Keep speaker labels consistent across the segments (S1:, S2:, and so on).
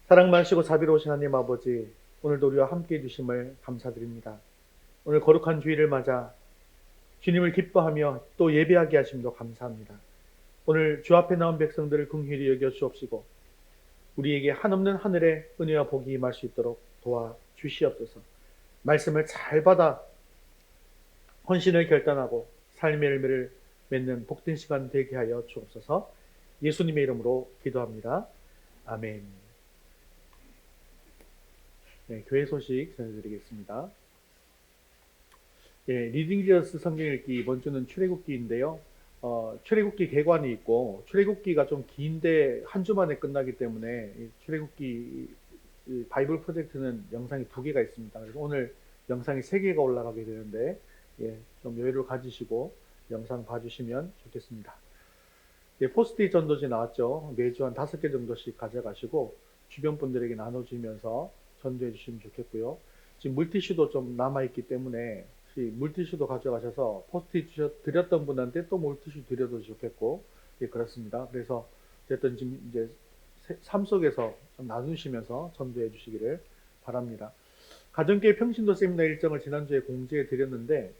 S1: 사랑 많으시고 자비로우신 하나님 아버지, 오늘도 우리와 함께해 주심을 감사드립니다. 오늘 거룩한 주일을 맞아 주님을 기뻐하며 또 예배하게 하심도 감사합니다. 오늘 주 앞에 나온 백성들을 긍휼히 여겨 주옵시고 우리에게 한없는 하늘의 은혜와 복이 임할 수 있도록 도와주시옵소서. 말씀을 잘 받아 헌신을 결단하고 삶의 열매를 맺는 복된 시간 되게 하여 주옵소서. 예수님의 이름으로 기도합니다. 아멘. 네, 교회 소식 전해드리겠습니다. 리딩 지어스 성경 읽기 이번 주는 출애굽기인데요. 출애굽기 개관이 있고 출애굽기가 좀 긴데 한 주 만에 끝나기 때문에 출애굽기 바이블 프로젝트는 영상이 2개가 있습니다. 그래서 오늘 영상이 3개가 올라가게 되는데 좀 여유를 가지시고 영상 봐주시면 좋겠습니다. 포스트잇 전도지 나왔죠. 매주 한 5개 정도씩 가져가시고 주변 분들에게 나눠주면서 전도해 주시면 좋겠고요. 지금 물티슈도 좀 남아있기 때문에 물티슈도 가져가셔서 포스트잇 드렸던 분한테 또 물티슈 드려도 좋겠고, 그렇습니다. 그래서 어쨌든 지금 이제 삶 속에서 좀 나누시면서 전도해 주시기를 바랍니다. 가정교회 평신도 세미나 일정을 지난주에 공지해 드렸는데,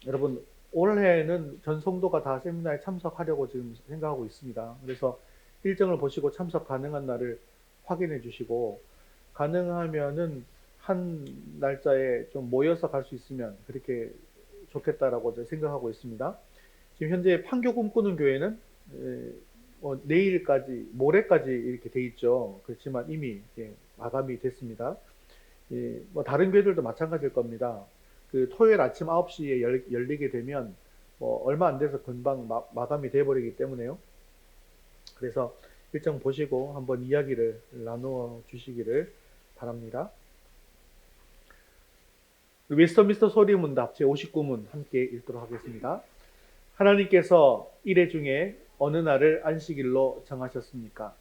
S1: 여러분 올해는 전 성도가 다 세미나에 참석하려고 지금 생각하고 있습니다. 그래서 일정을 보시고 참석 가능한 날을 확인해 주시고, 가능하면은 한 날짜에 좀 모여서 갈 수 있으면 그렇게 좋겠다라고 생각하고 있습니다. 지금 현재 판교 꿈꾸는 교회는 내일까지, 모레까지 이렇게 돼 있죠. 그렇지만 이미 마감이 됐습니다. 다른 교회들도 마찬가지일 겁니다. 그 토요일 아침 9시에 열리게 되면 얼마 안 돼서 금방 마감이 돼버리기 때문에요. 그래서 일정 보시고 한번 이야기를 나누어 주시기를 바랍니다. 웨스터민스터 소리문답 제59문 함께 읽도록 하겠습니다. 하나님께서 이래 중에 어느 날을 안식일로 정하셨습니까?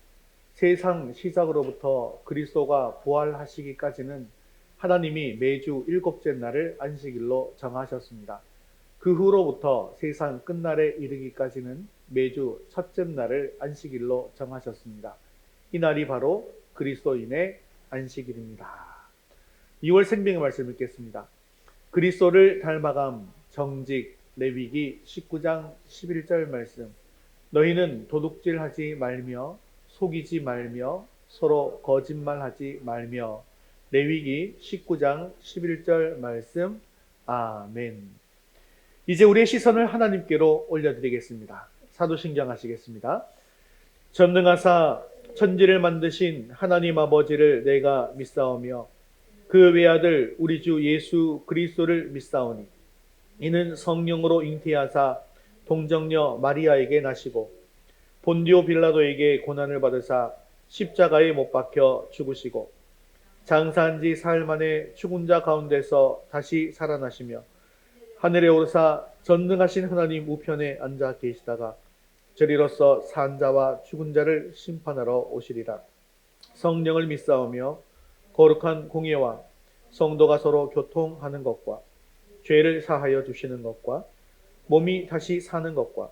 S1: 세상 시작으로부터 그리스도가 부활하시기까지는 하나님이 매주 7째 날을 안식일로 정하셨습니다. 그 후로부터 세상 끝날에 이르기까지는 매주 첫째 날을 안식일로 정하셨습니다. 이 날이 바로 그리스도인의 안식일입니다. 2월 생명의 말씀 읽겠습니다. 그리스도를 닮아감 정직 레위기 19장 11절 말씀. 너희는 도둑질하지 말며 속이지 말며 서로 거짓말하지 말며. 레위기 19장 11절 말씀. 아멘. 이제 우리의 시선을 하나님께로 올려드리겠습니다. 사도신경 하시겠습니다. 전능하사 천지를 만드신 하나님 아버지를 내가 믿사오며 그 외아들 우리 주 예수 그리스도를 믿사오니 이는 성령으로 잉태하사 동정녀 마리아에게 나시고 본디오 빌라도에게 고난을 받으사 십자가에 못 박혀 죽으시고 장사한 지 사흘 만에 죽은 자 가운데서 다시 살아나시며 하늘에 오르사 전능하신 하나님 우편에 앉아 계시다가 저리로서 산 자와 죽은 자를 심판하러 오시리라. 성령을 믿사오며 거룩한 공예와 성도가 서로 교통하는 것과 죄를 사하여 주시는 것과 몸이 다시 사는 것과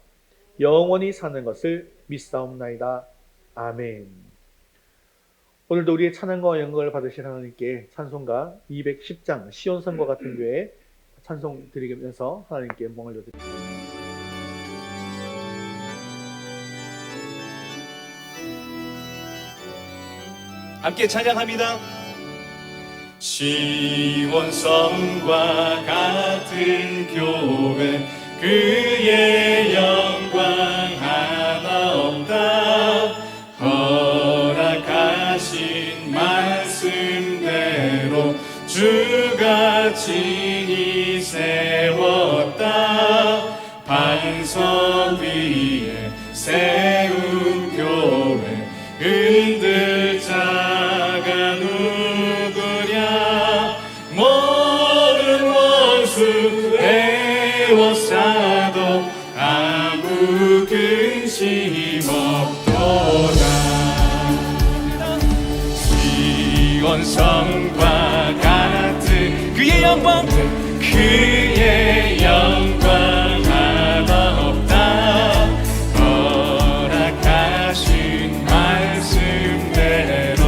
S1: 영원히 사는 것을 믿사옵나이다. 아멘. 오늘도 우리의 찬양과 영광을 받으실 하나님께 찬송가 210장 시온성과 같은 교회 찬송 드리면서 하나님께 영광을 드립니다.
S2: 함께 찬양합니다. 시온성과 같은 교회 그의 영광 하나 없다. 허락하신 말씀대로 주가 친히 세웠다. 반석 위에 세운 교회 흔들 자가 누구랴. 모든 원수 에워싸도 아무 근심 없도다. 시온성과 같은 그의 영광 그의 영광 하나 없다. 허락하신 말씀대로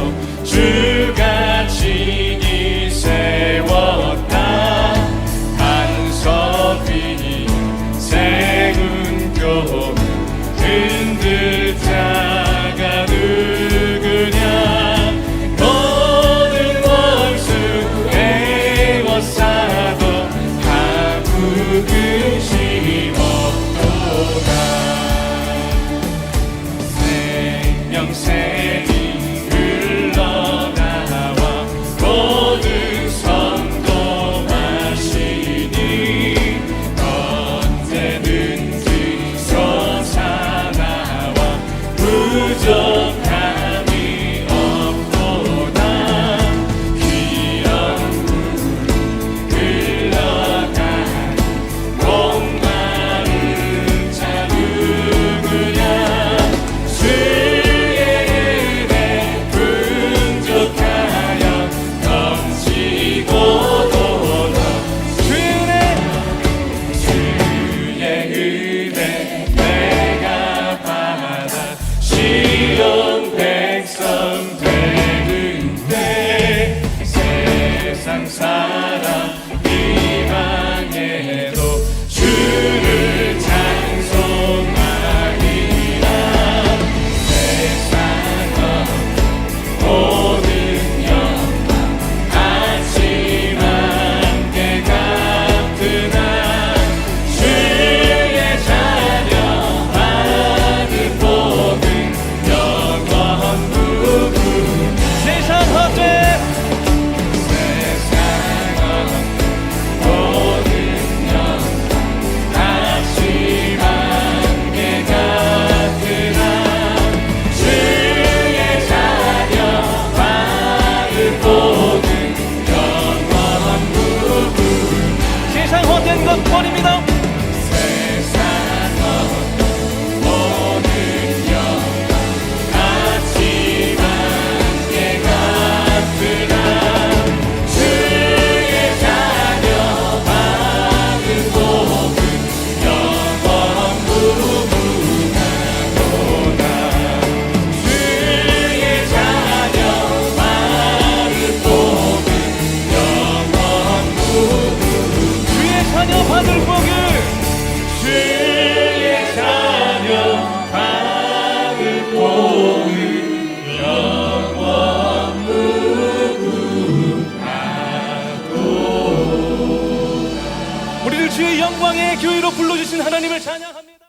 S2: 영광의 교회로 불러주신 하나님을 찬양합니다.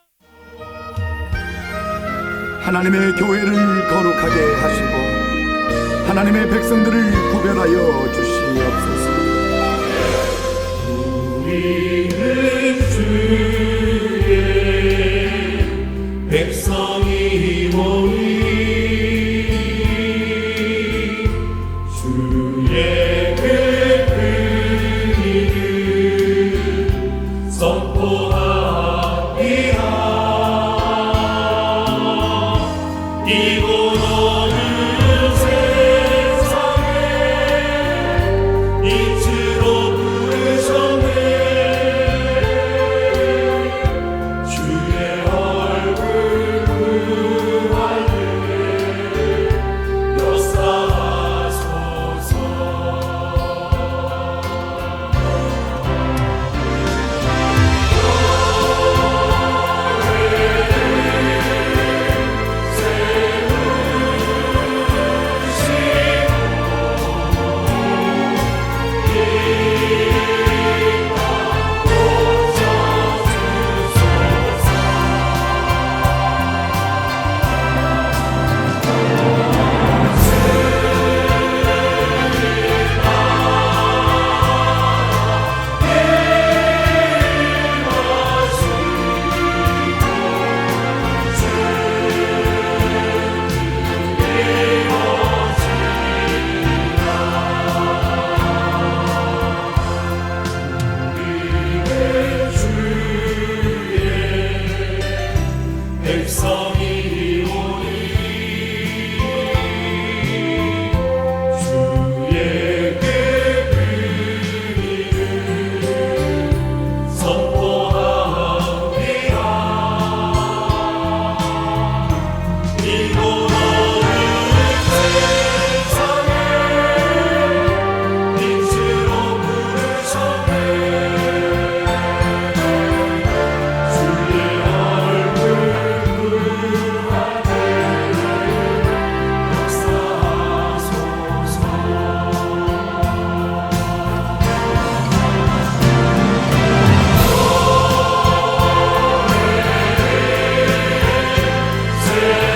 S3: 하나님의 교회를 거룩하게 하시고 하나님의 백성들을 구별하여 주시옵소서.
S2: 우리는 주의 백성이 모이 주의 그 일을 선포하리라. 이곳 어느 세상에 이치로 부르셨네. 주의 얼굴 구할 때 역사하소서. 백성이 오니 주의 그 의를 선포하리라. 이곳 어느 세상에 빛으로 부르셨네. 주의 얼굴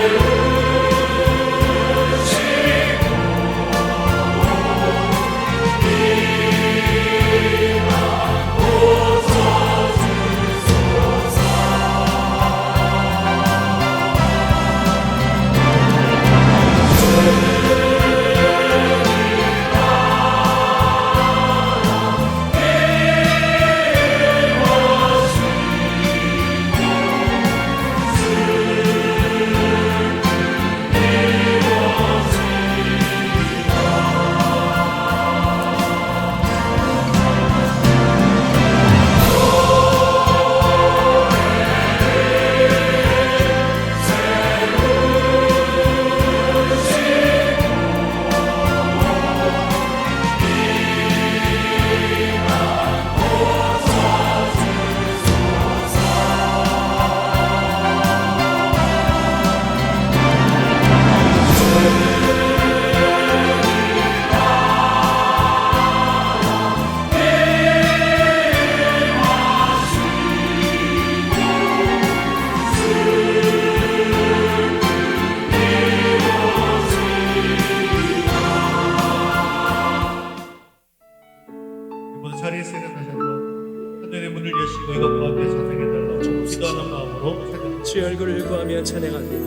S4: 자리에서 일어나셔서 하늘의 문을 여시고 이것 가운데 찬양해달라고 기도하는 마음으로 찬양.
S5: 주의 얼굴을 구하며 찬양합니다.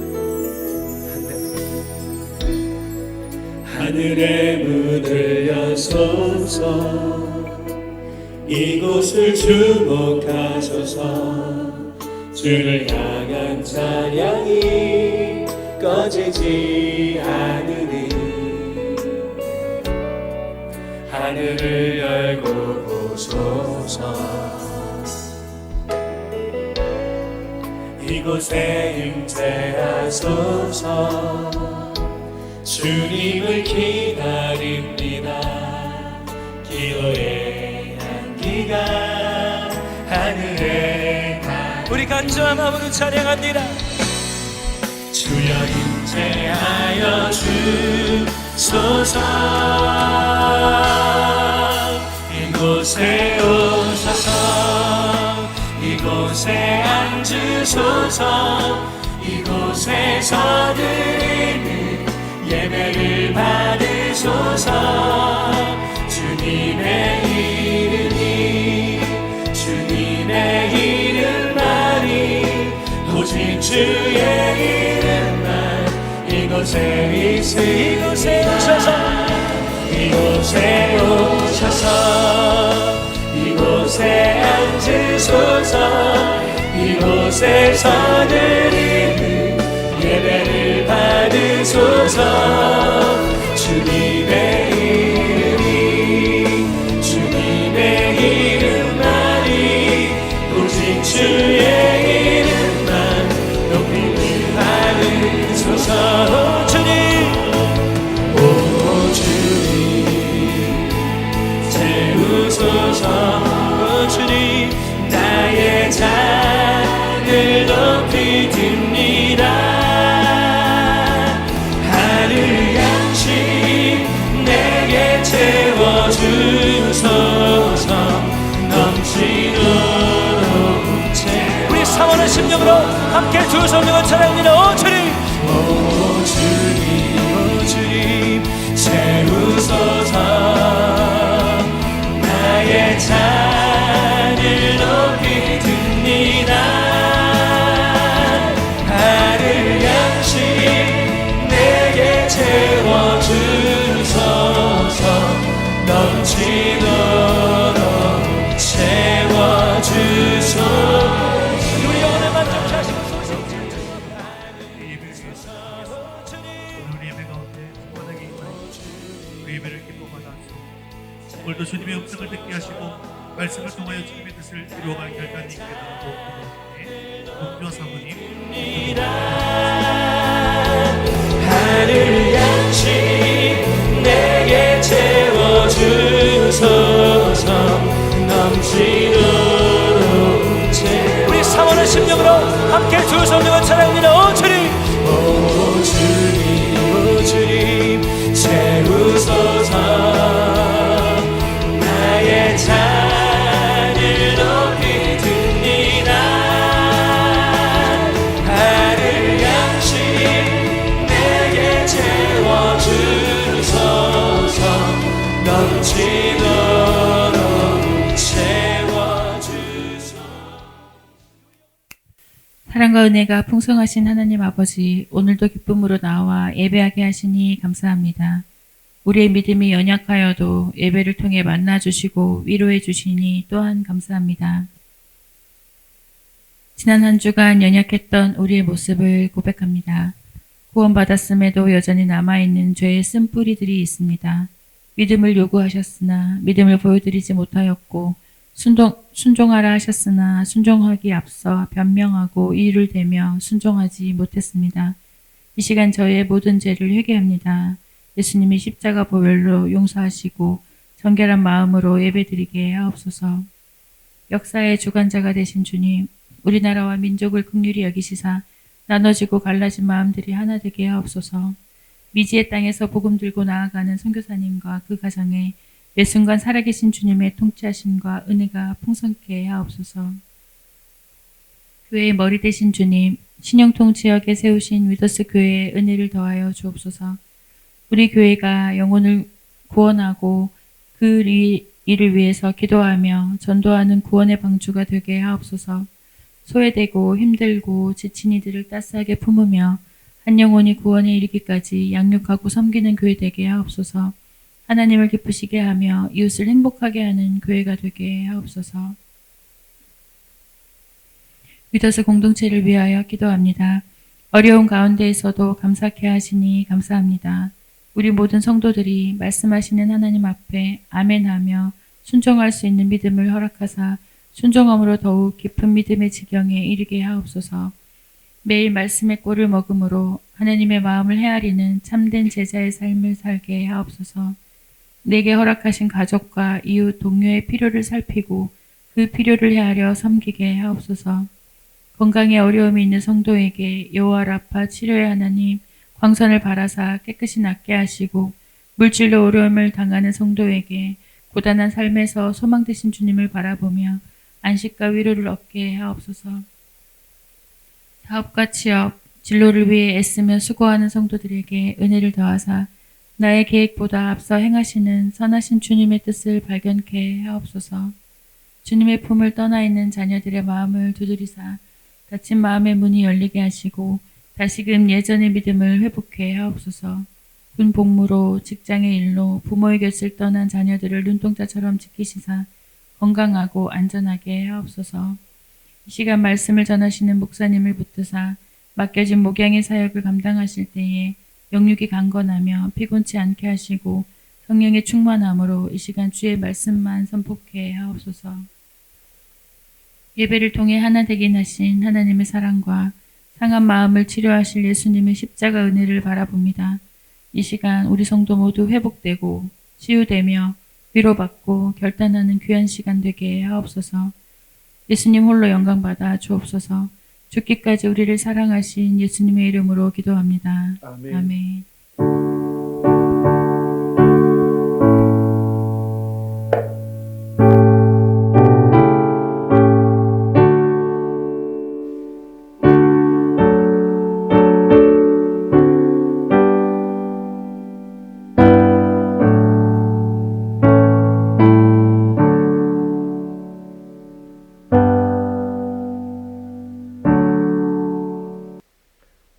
S2: 하늘의 문을 여소서. 이곳을 주목하소서. 주를 향한 찬양이 꺼지지 않으니 하늘을 열고 보소서. 이곳에 임재하소서. 주님을 기다립니다. 기도의 향기가 하늘에 닿.
S5: 우리 간절한 마음으로 찬양합니다.
S2: 주여 임재하여 주소서. 이곳에 오셔서 받으소서. 이곳에서 드리는 예배를 받으소서. 주님의 이름만이 오직 주의 이름만 이곳에 오셔서 이곳에 오셔서 이곳에 앉으소서. 이곳에서 드리는 예배를 받으소서. 주님의 이름만이 오직 주의 이름만 높임을 받으소서. 오 주님 채우소서. 오 주님 나의 잔을 높이 듭니다. 하늘 양식 내게 채워주소서. 넘치도록
S5: 우리 사모하는 심령으로 함께 두 성령을 찬양합니다. 오 주님,
S2: 오 주님 채우소서. 나의 잔을 높이 듭니다. 하늘 양식 내게 채워주소서. 넘치도록 채워주소서.
S5: 우리 영혼을 만족케 하시고 소식
S4: 오늘 예배 가운데 충만하게 임하여 그 예배를 기뻐하다 하시고 오늘도 주님의 음성을 듣게 하시고 말씀을 통하여 주님의 뜻을 이루어갈 결단이 있게 달라고 기도하오니 동료와 사모님
S2: 하늘 양식 내게 채워주소서. 넘치도록
S5: 우리 사모하는 심령으로 함께 두 성령을 찬양합니다. 오 주님,
S2: 오 주님 채우소서. 나의 잔을 높이 듭니다. 하늘 양식 내게 채워주소서. 넘치도록 채워주소서.
S6: 사랑과 은혜가 풍성하신 하나님 아버지, 오늘도 기쁨으로 나와 예배하게 하시니 감사합니다. 우리의 믿음이 연약하여도 예배를 통해 만나주시고 위로해 주시니 또한 감사합니다. 지난 한 주간 연약했던 우리의 모습을 고백합니다. 구원받았음에도 여전히 남아있는 죄의 쓴뿌리들이 있습니다. 믿음을 요구하셨으나 믿음을 보여드리지 못하였고 순종하라 하셨으나 순종하기 앞서 변명하고 이유를 대며 순종하지 못했습니다. 이 시간 저의 모든 죄를 회개합니다. 예수님이 십자가 보혈로 용서하시고 정결한 마음으로 예배드리게 하옵소서. 역사의 주관자가 되신 주님, 우리나라와 민족을 긍휼히 여기시사 나눠지고 갈라진 마음들이 하나 되게 하옵소서. 미지의 땅에서 복음 들고 나아가는 선교사님과 그 가정에 매 순간 살아계신 주님의 통치하심과 은혜가 풍성케 하옵소서. 교회의 머리 되신 주님, 신영통 지역에 세우신 위더스 교회에 은혜를 더하여 주옵소서. 우리 교회가 영혼을 구원하고 그 일을 위해서 기도하며 전도하는 구원의 방주가 되게 하옵소서. 소외되고 힘들고 지친 이들을 따스하게 품으며 한 영혼이 구원에 이르기까지 양육하고 섬기는 교회 되게 하옵소서. 하나님을 기쁘시게 하며 이웃을 행복하게 하는 교회가 되게 하옵소서. 위더스 공동체를 위하여 기도합니다. 어려운 가운데에서도 감사케 하시니 감사합니다. 우리 모든 성도들이 말씀하시는 하나님 앞에 아멘하며 순종할 수 있는 믿음을 허락하사 순종함으로 더욱 깊은 믿음의 지경에 이르게 하옵소서. 매일 말씀의 꼴을 먹음으로 하나님의 마음을 헤아리는 참된 제자의 삶을 살게 하옵소서. 내게 허락하신 가족과 이웃 동료의 필요를 살피고 그 필요를 헤아려 섬기게 하옵소서. 건강에 어려움이 있는 성도에게 여호와 라파 치료의 하나님 광선을 바라사 깨끗이 낫게 하시고, 물질로 어려움을 당하는 성도에게 고단한 삶에서 소망 되신 주님을 바라보며 안식과 위로를 얻게 하옵소서. 사업과 취업, 진로를 위해 애쓰며 수고하는 성도들에게 은혜를 더하사 나의 계획보다 앞서 행하시는 선하신 주님의 뜻을 발견케 하옵소서. 주님의 품을 떠나 있는 자녀들의 마음을 두드리사 닫힌 마음의 문이 열리게 하시고 다시금 예전의 믿음을 회복해 하옵소서. 군 복무로 직장의 일로 부모의 곁을 떠난 자녀들을 눈동자처럼 지키시사 건강하고 안전하게 하옵소서. 이 시간 말씀을 전하시는 목사님을 붙드사 맡겨진 목양의 사역을 감당하실 때에 영육이 강건하며 피곤치 않게 하시고 성령의 충만함으로 이 시간 주의 말씀만 선포케 하옵소서. 예배를 통해 하나 되긴 하신 하나님의 사랑과 상한 마음을 치료하실 예수님의 십자가 은혜를 바라봅니다. 이 시간 우리 성도 모두 회복되고 치유되며 위로받고 결단하는 귀한 시간 되게 하옵소서. 예수님 홀로 영광받아 주옵소서. 죽기까지 우리를 사랑하신 예수님의 이름으로 기도합니다.
S1: 아멘.
S6: 아멘.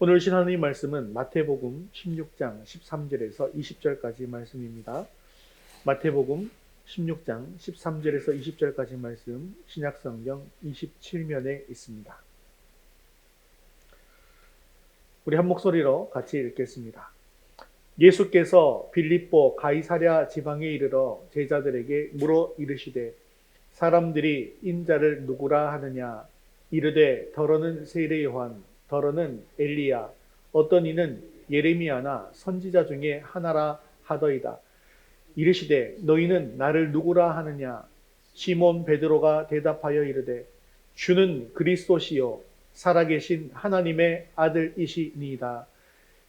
S1: 오늘 주신 하나님 말씀은 마태복음 16장 13절에서 20절까지 말씀입니다. 마태복음 16장 13절에서 20절까지 말씀 신약성경 27면에 있습니다. 우리 한 목소리로 같이 읽겠습니다. 예수께서 빌립보 가이사랴 지방에 이르러 제자들에게 물어 이르시되 사람들이 인자를 누구라 하느냐 이르되 더러는 세례 요한 더러는 엘리야 어떤 이는 예레미야나 선지자 중에 하나라 하더이다. 이르시되 너희는 나를 누구라 하느냐 시몬 베드로가 대답하여 이르되 주는 그리스도시요 살아계신 하나님의 아들이시니이다.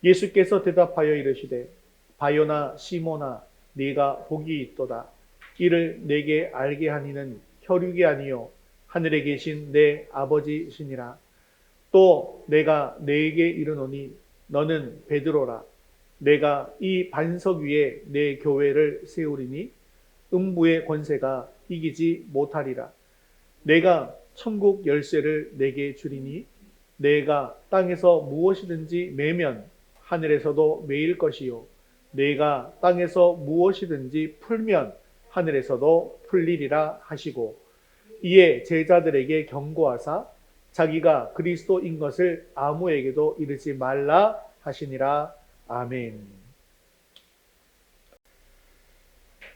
S1: 예수께서 대답하여 이르시되 바요나 시몬아 네가 복이 있도다. 이를 내게 알게 하니는 혈육이 아니요 하늘에 계신 내 아버지시니라. 또 내가 네게 이르노니 너는 베드로라. 내가 이 반석 위에 내 교회를 세우리니 음부의 권세가 이기지 못하리라. 내가 천국 열쇠를 내게 주리니 내가 땅에서 무엇이든지 매면 하늘에서도 매일 것이요 내가 땅에서 무엇이든지 풀면 하늘에서도 풀리리라 하시고 이에 제자들에게 경고하사 자기가 그리스도인 것을 아무에게도 이르지 말라 하시니라. 아멘.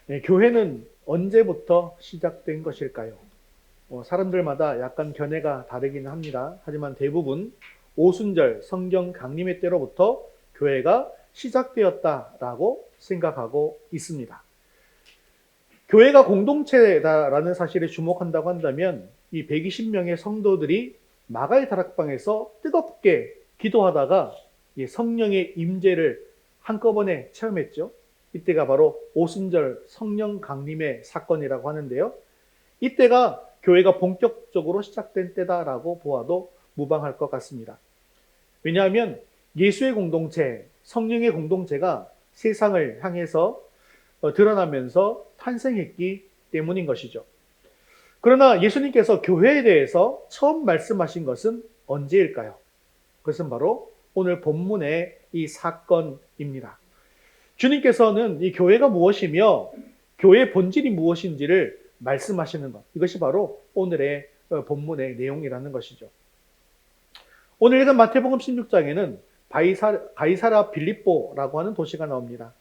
S1: 네, 교회는 언제부터 시작된 것일까요? 사람들마다 약간 견해가 다르긴 합니다. 하지만 대부분 오순절 성경 강림의 때로부터 교회가 시작되었다라고 생각하고 있습니다. 교회가 공동체다라는 사실에 주목한다고 한다면 이 120명의 성도들이 마가의 다락방에서 뜨겁게 기도하다가 성령의 임재를 한꺼번에 체험했죠. 이때가 바로 오순절 성령 강림의 사건이라고 하는데요. 이때가 교회가 본격적으로 시작된 때다라고 보아도 무방할 것 같습니다. 왜냐하면 예수의 공동체, 성령의 공동체가 세상을 향해서 드러나면서 탄생했기 때문인 것이죠. 그러나 예수님께서 교회에 대해서 처음 말씀하신 것은 언제일까요? 그것은 바로 오늘 본문의 이 사건입니다. 주님께서는 이 교회가 무엇이며 교회의 본질이 무엇인지를 말씀하시는 것. 이것이 바로 오늘의 본문의 내용이라는 것이죠. 오늘 읽은 마태복음 16장에는 가이사랴 빌립보라고 하는 도시가 나옵니다.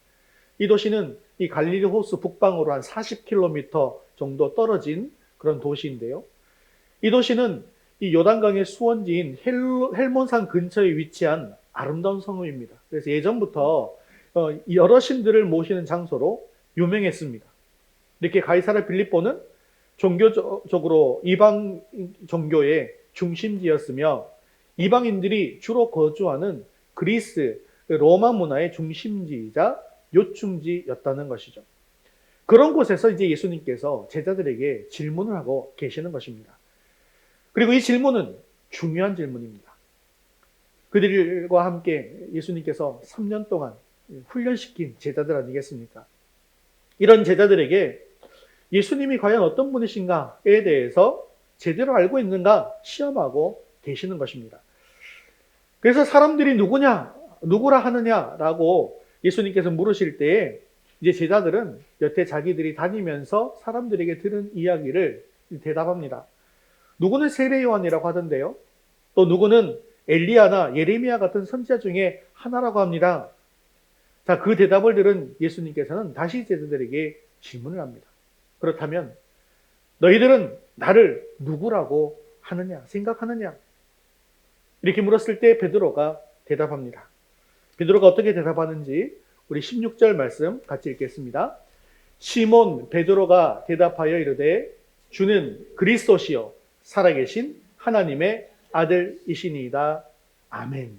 S1: 이 도시는 이 갈릴리 호수 북방으로 한 40km 정도 떨어진 그런 도시인데요. 이 도시는 이 요단강의 수원지인 헬몬산 근처에 위치한 아름다운 성읍입니다. 그래서 예전부터 여러 신들을 모시는 장소로 유명했습니다. 이렇게 가이사랴 빌립보는 종교적으로 이방 종교의 중심지였으며 이방인들이 주로 거주하는 그리스, 로마 문화의 중심지이자 요충지였다는 것이죠. 그런 곳에서 이제 예수님께서 제자들에게 질문을 하고 계시는 것입니다. 그리고 이 질문은 중요한 질문입니다. 그들과 함께 예수님께서 3년 동안 훈련시킨 제자들 아니겠습니까? 이런 제자들에게 예수님이 과연 어떤 분이신가에 대해서 제대로 알고 있는가 시험하고 계시는 것입니다. 그래서 사람들이 누구라 하느냐라고 예수님께서 물으실 때에 이제 제자들은 여태 자기들이 다니면서 사람들에게 들은 이야기를 대답합니다. 누구는 세례 요한이라고 하던데요. 또 누구는 엘리야나 예레미야 같은 선지자 중에 하나라고 합니다. 자, 그 대답을 들은 예수님께서는 다시 제자들에게 질문을 합니다. 그렇다면 너희들은 나를 누구라고 하느냐, 생각하느냐? 이렇게 물었을 때 베드로가 대답합니다. 베드로가 어떻게 대답하는지 우리 16절 말씀 같이 읽겠습니다. 시몬 베드로가 대답하여 이르되 주는 그리스도시요 살아계신 하나님의 아들이시니이다. 아멘.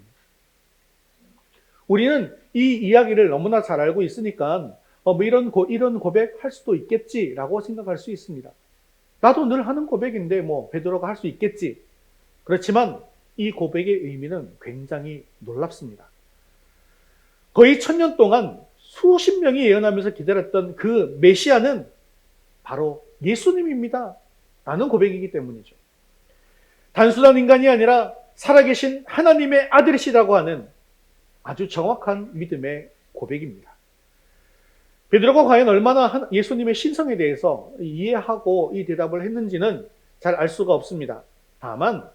S1: 우리는 이 이야기를 너무나 잘 알고 있으니까 이런 고백 할 수도 있겠지라고 생각할 수 있습니다. 나도 늘 하는 고백인데 베드로가 할 수 있겠지. 그렇지만 이 고백의 의미는 굉장히 놀랍습니다. 거의 1000년 동안 수십 명이 예언하면서 기다렸던 그 메시아는 바로 예수님입니다. 라는 고백이기 때문이죠. 단순한 인간이 아니라 살아계신 하나님의 아들이시라고 하는 아주 정확한 믿음의 고백입니다. 베드로가 과연 얼마나 예수님의 신성에 대해서 이해하고 이 대답을 했는지는 잘 알 수가 없습니다. 다만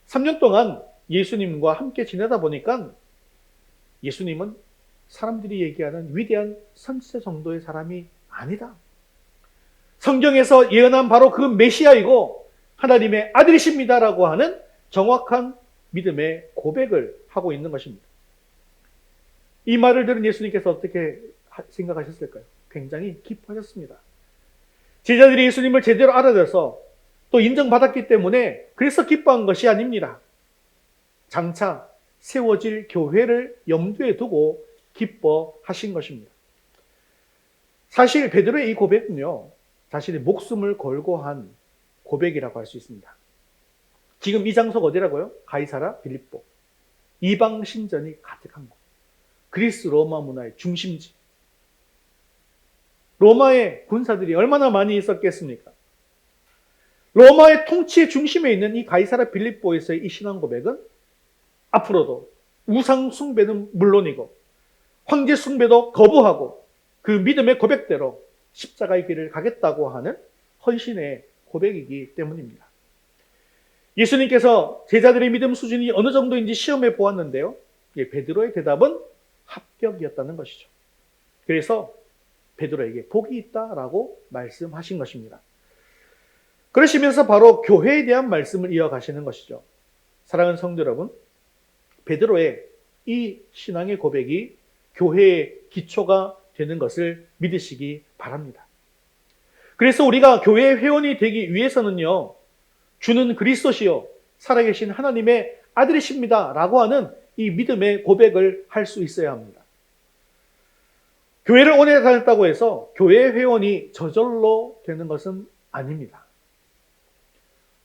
S1: 3년 동안 예수님과 함께 지내다 보니까 예수님은 사람들이 얘기하는 위대한 선지자 정도의 사람이 아니다. 성경에서 예언한 바로 그 메시아이고 하나님의 아들이십니다라고 하는 정확한 믿음의 고백을 하고 있는 것입니다. 이 말을 들은 예수님께서 어떻게 생각하셨을까요? 굉장히 기뻐하셨습니다. 제자들이 예수님을 제대로 알아들어서 또 인정받았기 때문에 그래서 기뻐한 것이 아닙니다. 장차 세워질 교회를 염두에 두고 기뻐하신 것입니다. 사실 베드로의 이 고백은요, 자신의 목숨을 걸고 한 고백이라고 할 수 있습니다. 지금 이 장소가 어디라고요? 가이사라 빌립보. 이방 신전이 가득한 곳. 그리스 로마 문화의 중심지. 로마의 군사들이 얼마나 많이 있었겠습니까? 로마의 통치의 중심에 있는 이 가이사라 빌립보에서의 이 신앙 고백은 앞으로도 우상 숭배는 물론이고 황제 숭배도 거부하고 그 믿음의 고백대로 십자가의 길을 가겠다고 하는 헌신의 고백이기 때문입니다. 예수님께서 제자들의 믿음 수준이 어느 정도인지 시험해 보았는데요. 베드로의 대답은 합격이었다는 것이죠. 그래서 베드로에게 복이 있다라고 말씀하신 것입니다. 그러시면서 바로 교회에 대한 말씀을 이어가시는 것이죠. 사랑하는 성도 여러분, 베드로의 이 신앙의 고백이 교회의 기초가 되는 것을 믿으시기 바랍니다. 그래서 우리가 교회의 회원이 되기 위해서는요, 주는 그리스도시요 살아계신 하나님의 아들이십니다 라고 하는 이 믿음의 고백을 할 수 있어야 합니다. 교회를 오래 다녔다고 해서 교회 회원이 저절로 되는 것은 아닙니다.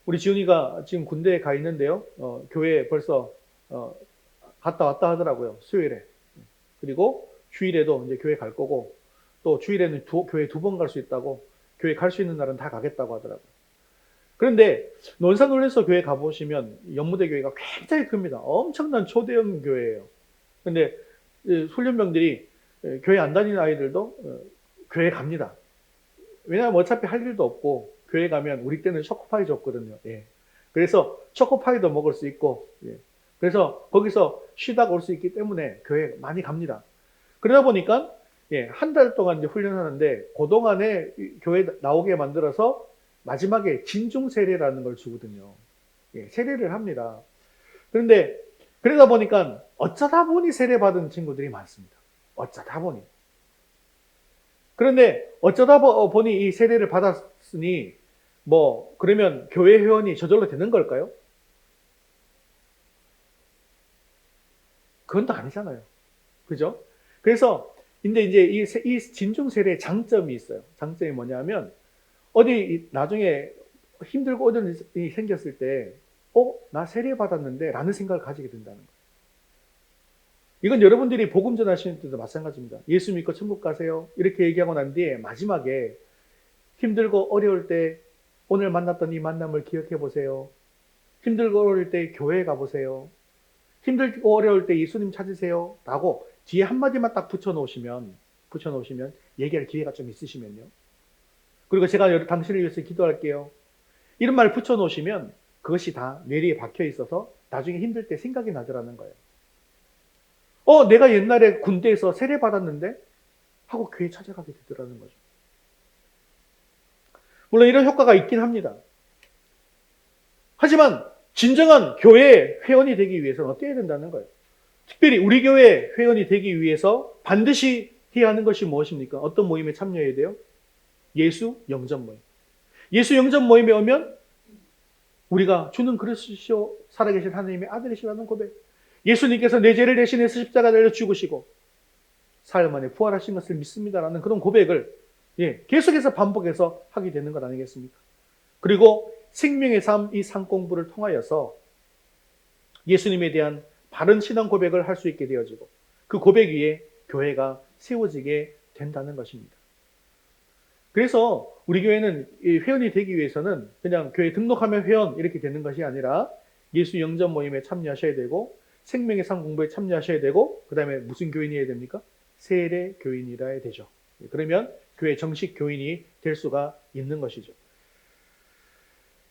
S1: 우리 지훈이가 지금 군대에 가 있는데요. 교회에 벌써 갔다 왔다 하더라고요. 수요일에. 그리고 주일에도 이제 교회 갈 거고, 또 주일에는 교회 2번 갈 수 있다고, 교회 갈 수 있는 날은 다 가겠다고 하더라고요. 그런데 논산울에서 교회 가보시면 연무대 교회가 굉장히 큽니다. 엄청난 초대형 교회예요. 근데 훈련병들이 교회 안 다니는 아이들도 교회 갑니다. 왜냐하면 어차피 할 일도 없고 교회 가면 우리 때는 초코파이 줬거든요. 예. 그래서 초코파이도 먹을 수 있고, 예. 그래서 거기서 쉬다가 올 수 있기 때문에 교회 많이 갑니다. 그러다 보니까 한 달 동안 이제 훈련하는데 그동안에 교회 나오게 만들어서 마지막에 진중 세례라는 걸 주거든요. 예, 세례를 합니다. 그런데 그러다 보니까 어쩌다 보니 세례 받은 친구들이 많습니다. 어쩌다 보니. 그런데 어쩌다 보니 이 세례를 받았으니 그러면 교회 회원이 저절로 되는 걸까요? 그건 또 아니잖아요. 그죠? 그래서 근데 이제 이 진중 세례의 장점이 있어요. 장점이 뭐냐면 어디 나중에 힘들고 어려운 일이 생겼을 때 나 세례 받았는데 라는 생각을 가지게 된다는 거예요. 이건 여러분들이 복음 전하시는 때도 마찬가지입니다. 예수 믿고 천국 가세요. 이렇게 얘기하고 난 뒤에 마지막에 힘들고 어려울 때 오늘 만났던 이 만남을 기억해 보세요. 힘들고 어려울 때 교회에 가보세요. 힘들고 어려울 때 예수님 찾으세요. 라고 뒤에 한마디만 딱 붙여놓으시면 얘기할 기회가 좀 있으시면요. 그리고 제가 당신을 위해서 기도할게요. 이런 말 붙여놓으시면 그것이 다 뇌리에 박혀 있어서 나중에 힘들 때 생각이 나더라는 거예요. 내가 옛날에 군대에서 세례 받았는데? 하고 교회 찾아가게 되더라는 거죠. 물론 이런 효과가 있긴 합니다. 하지만 진정한 교회 회원이 되기 위해서는 어떻게 해야 된다는 거예요? 특별히 우리 교회 회원이 되기 위해서 반드시 해야 하는 것이 무엇입니까? 어떤 모임에 참여해야 돼요? 예수 영접 모임. 예수 영접 모임에 오면 우리가 주는 그리스도시요 살아계신 하나님의 아들이시라는 고백. 예수님께서 내 죄를 대신해서 십자가 달려 죽으시고 사흘 만에 부활하신 것을 믿습니다라는 그런 고백을 계속해서 반복해서 하게 되는 것 아니겠습니까? 그리고 생명의 삶, 이 상공부를 통하여서 예수님에 대한 바른 신앙 고백을 할 수 있게 되어지고 그 고백 위에 교회가 세워지게 된다는 것입니다. 그래서 우리 교회는 이 회원이 되기 위해서는 그냥 교회 등록하면 회원 이렇게 되는 것이 아니라 예수 영접 모임에 참여하셔야 되고 생명의 삶 공부에 참여하셔야 되고 그 다음에 무슨 교인이어야 됩니까? 세례 교인이라 해야 되죠. 그러면 교회 정식 교인이 될 수가 있는 것이죠.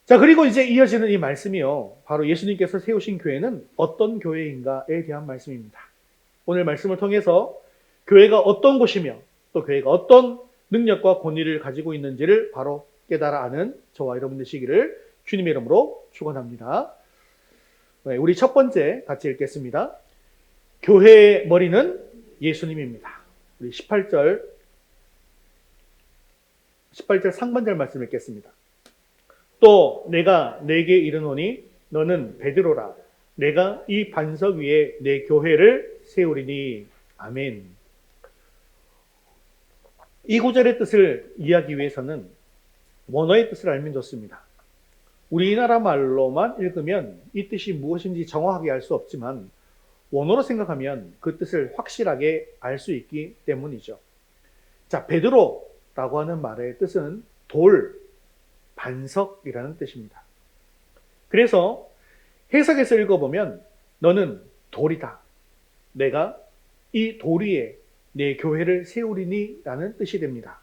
S1: 자, 그리고 이제 이어지는 이 말씀이요. 바로 예수님께서 세우신 교회는 어떤 교회인가에 대한 말씀입니다. 오늘 말씀을 통해서 교회가 어떤 곳이며 또 교회가 어떤 능력과 권위를 가지고 있는지를 바로 깨달아 아는 저와 여러분 되시기를 주님의 이름으로 축원합니다. 우리 첫 번째 같이 읽겠습니다. 교회의 머리는 예수님입니다. 우리 18절 상반절 말씀 읽겠습니다. 또 내가 네게 이르노니 너는 베드로라. 내가 이 반석 위에 내 교회를 세우리니. 아멘. 이 구절의 뜻을 이해하기 위해서는 원어의 뜻을 알면 좋습니다. 우리나라 말로만 읽으면 이 뜻이 무엇인지 정확하게 알 수 없지만 원어로 생각하면 그 뜻을 확실하게 알 수 있기 때문이죠. 자, 베드로라고 하는 말의 뜻은 돌, 반석이라는 뜻입니다. 그래서 해석에서 읽어보면 너는 돌이다. 내가 이 돌 위에 내 교회를 세우리니 라는 뜻이 됩니다.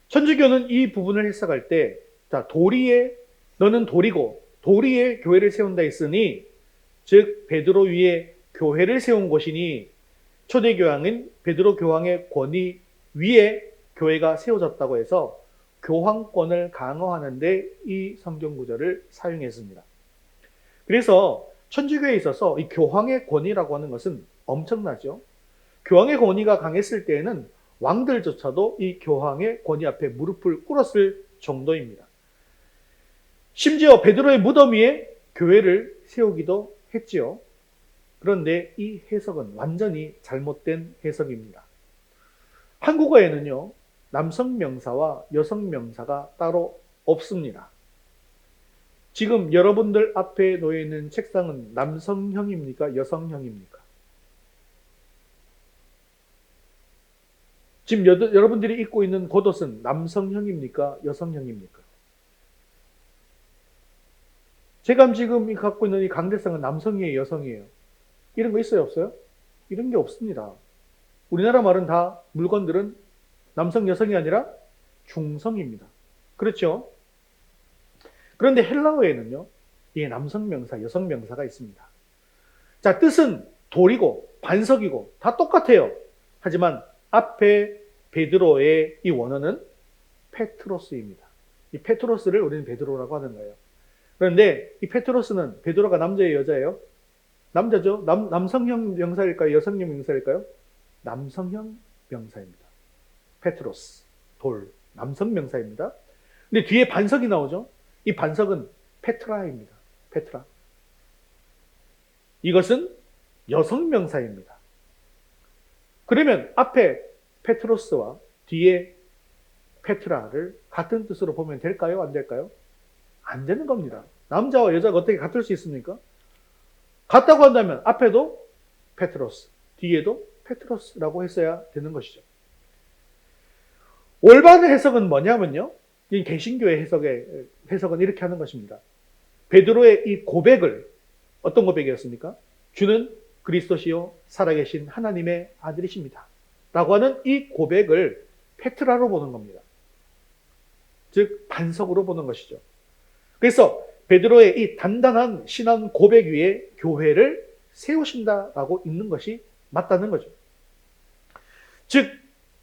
S1: 천주교는 이 부분을 해석할 때 돌 위에 너는 돌이고 돌 위에 교회를 세운다 했으니 즉 베드로 위에 교회를 세운 곳이니 초대교황인 베드로 교황의 권위 위에 교회가 세워졌다고 해서 교황권을 강화하는 데 이 성경 구절을 사용했습니다. 그래서 천주교에 있어서 이 교황의 권위라고 하는 것은 엄청나죠. 교황의 권위가 강했을 때에는 왕들조차도 이 교황의 권위 앞에 무릎을 꿇었을 정도입니다. 심지어 베드로의 무덤 위에 교회를 세우기도 했지요. 그런데 이 해석은 완전히 잘못된 해석입니다. 한국어에는요, 남성 명사와 여성 명사가 따로 없습니다. 지금 여러분들 앞에 놓여 있는 책상은 남성형입니까? 여성형입니까? 지금 여러분들이 입고 있는 겉옷은 남성형입니까? 여성형입니까? 제가 지금 갖고 있는 이 강대상은 남성이에요? 여성이에요? 이런 거 있어요? 없어요? 이런 게 없습니다. 우리나라 말은 다 물건들은 남성, 여성이 아니라 중성입니다. 그렇죠? 그런데 헬라어에는요, 이 남성 명사, 여성 명사가 있습니다. 자, 뜻은 돌이고 반석이고 다 똑같아요. 하지만 앞에 베드로의 이 원어는 페트로스입니다. 이 페트로스를 우리는 베드로라고 하는 거예요. 그런데 이 페트로스는 베드로가 남자예요, 여자예요? 남자죠? 남성형 명사일까요? 여성형 명사일까요? 남성형 명사입니다. 페트로스, 돌, 남성 명사입니다. 근데 뒤에 반석이 나오죠? 이 반석은 페트라입니다. 페트라. 이것은 여성 명사입니다. 그러면 앞에 페트로스와 뒤에 페트라를 같은 뜻으로 보면 될까요? 안 될까요? 안 되는 겁니다. 남자와 여자가 어떻게 같을 수 있습니까? 같다고 한다면 앞에도 페트로스, 뒤에도 페트로스라고 했어야 되는 것이죠. 올바른 해석은 뭐냐면요. 이 개신교의 해석은 이렇게 하는 것입니다. 베드로의 이 고백을, 어떤 고백이었습니까? 주는 그리스도시요 살아계신 하나님의 아들이십니다. 라고 하는 이 고백을 페트라로 보는 겁니다. 즉 반석으로 보는 것이죠. 그래서 베드로의 이 단단한 신앙 고백 위에 교회를 세우신다라고 읽는 것이 맞다는 거죠. 즉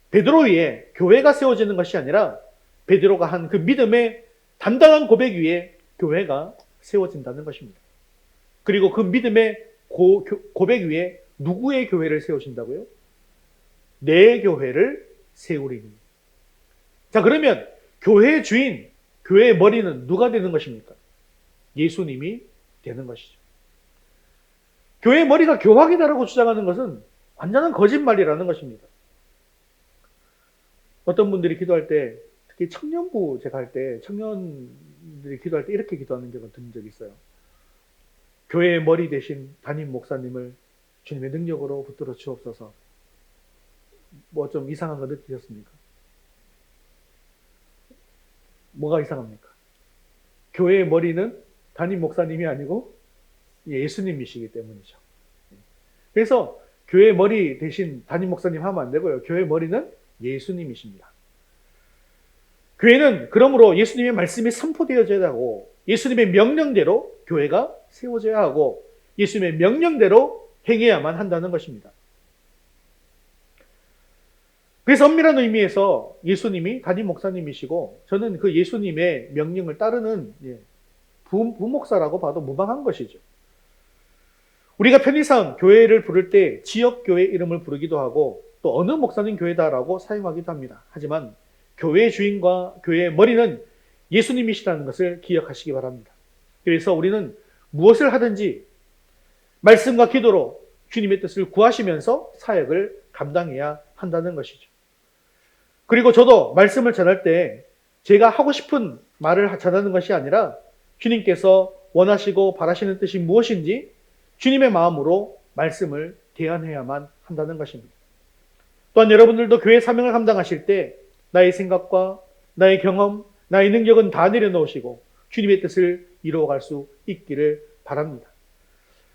S1: 베드로 위에 교회가 세워지는 것이 아니라 베드로가 한 그 믿음의 단단한 고백 위에 교회가 세워진다는 것입니다. 그리고 그 믿음의 고백 위에 누구의 교회를 세우신다고요? 내 교회를 세우리니. 자, 그러면 교회의 주인, 교회의 머리는 누가 되는 것입니까? 예수님이 되는 것이죠. 교회의 머리가 교황이다라고 주장하는 것은 완전한 거짓말이라는 것입니다. 어떤 분들이 기도할 때, 특히 청년부 제가 할 때, 청년들이 기도할 때 이렇게 기도하는 경우를 들은 적이 있어요. 교회의 머리 대신 담임 목사님을 주님의 능력으로 붙들어 주옵소서. 뭐 좀 이상한 거 느끼셨습니까? 뭐가 이상합니까? 교회의 머리는 담임 목사님이 아니고 예수님이시기 때문이죠. 그래서 교회의 머리 대신 담임 목사님 하면 안 되고요. 교회의 머리는 예수님이십니다. 교회는 그러므로 예수님의 말씀이 선포되어져야 하고 예수님의 명령대로 교회가 세워져야 하고 예수님의 명령대로 행해야만 한다는 것입니다. 그래서 엄밀한 의미에서 예수님이 담임 목사님이시고 저는 그 예수님의 명령을 따르는 부목사라고 봐도 무방한 것이죠. 우리가 편의상 교회를 부를 때 지역교회 이름을 부르기도 하고 또 어느 목사님 교회다라고 사용하기도 합니다. 하지만 교회의 주인과 교회의 머리는 예수님이시라는 것을 기억하시기 바랍니다. 그래서 우리는 무엇을 하든지 말씀과 기도로 주님의 뜻을 구하시면서 사역을 감당해야 한다는 것이죠. 그리고 저도 말씀을 전할 때 제가 하고 싶은 말을 전하는 것이 아니라 주님께서 원하시고 바라시는 뜻이 무엇인지 주님의 마음으로 말씀을 대안해야만 한다는 것입니다. 또한 여러분들도 교회 사명을 감당하실 때 나의 생각과 나의 경험, 나의 능력은 다 내려놓으시고 주님의 뜻을 이루어갈 수 있기를 바랍니다.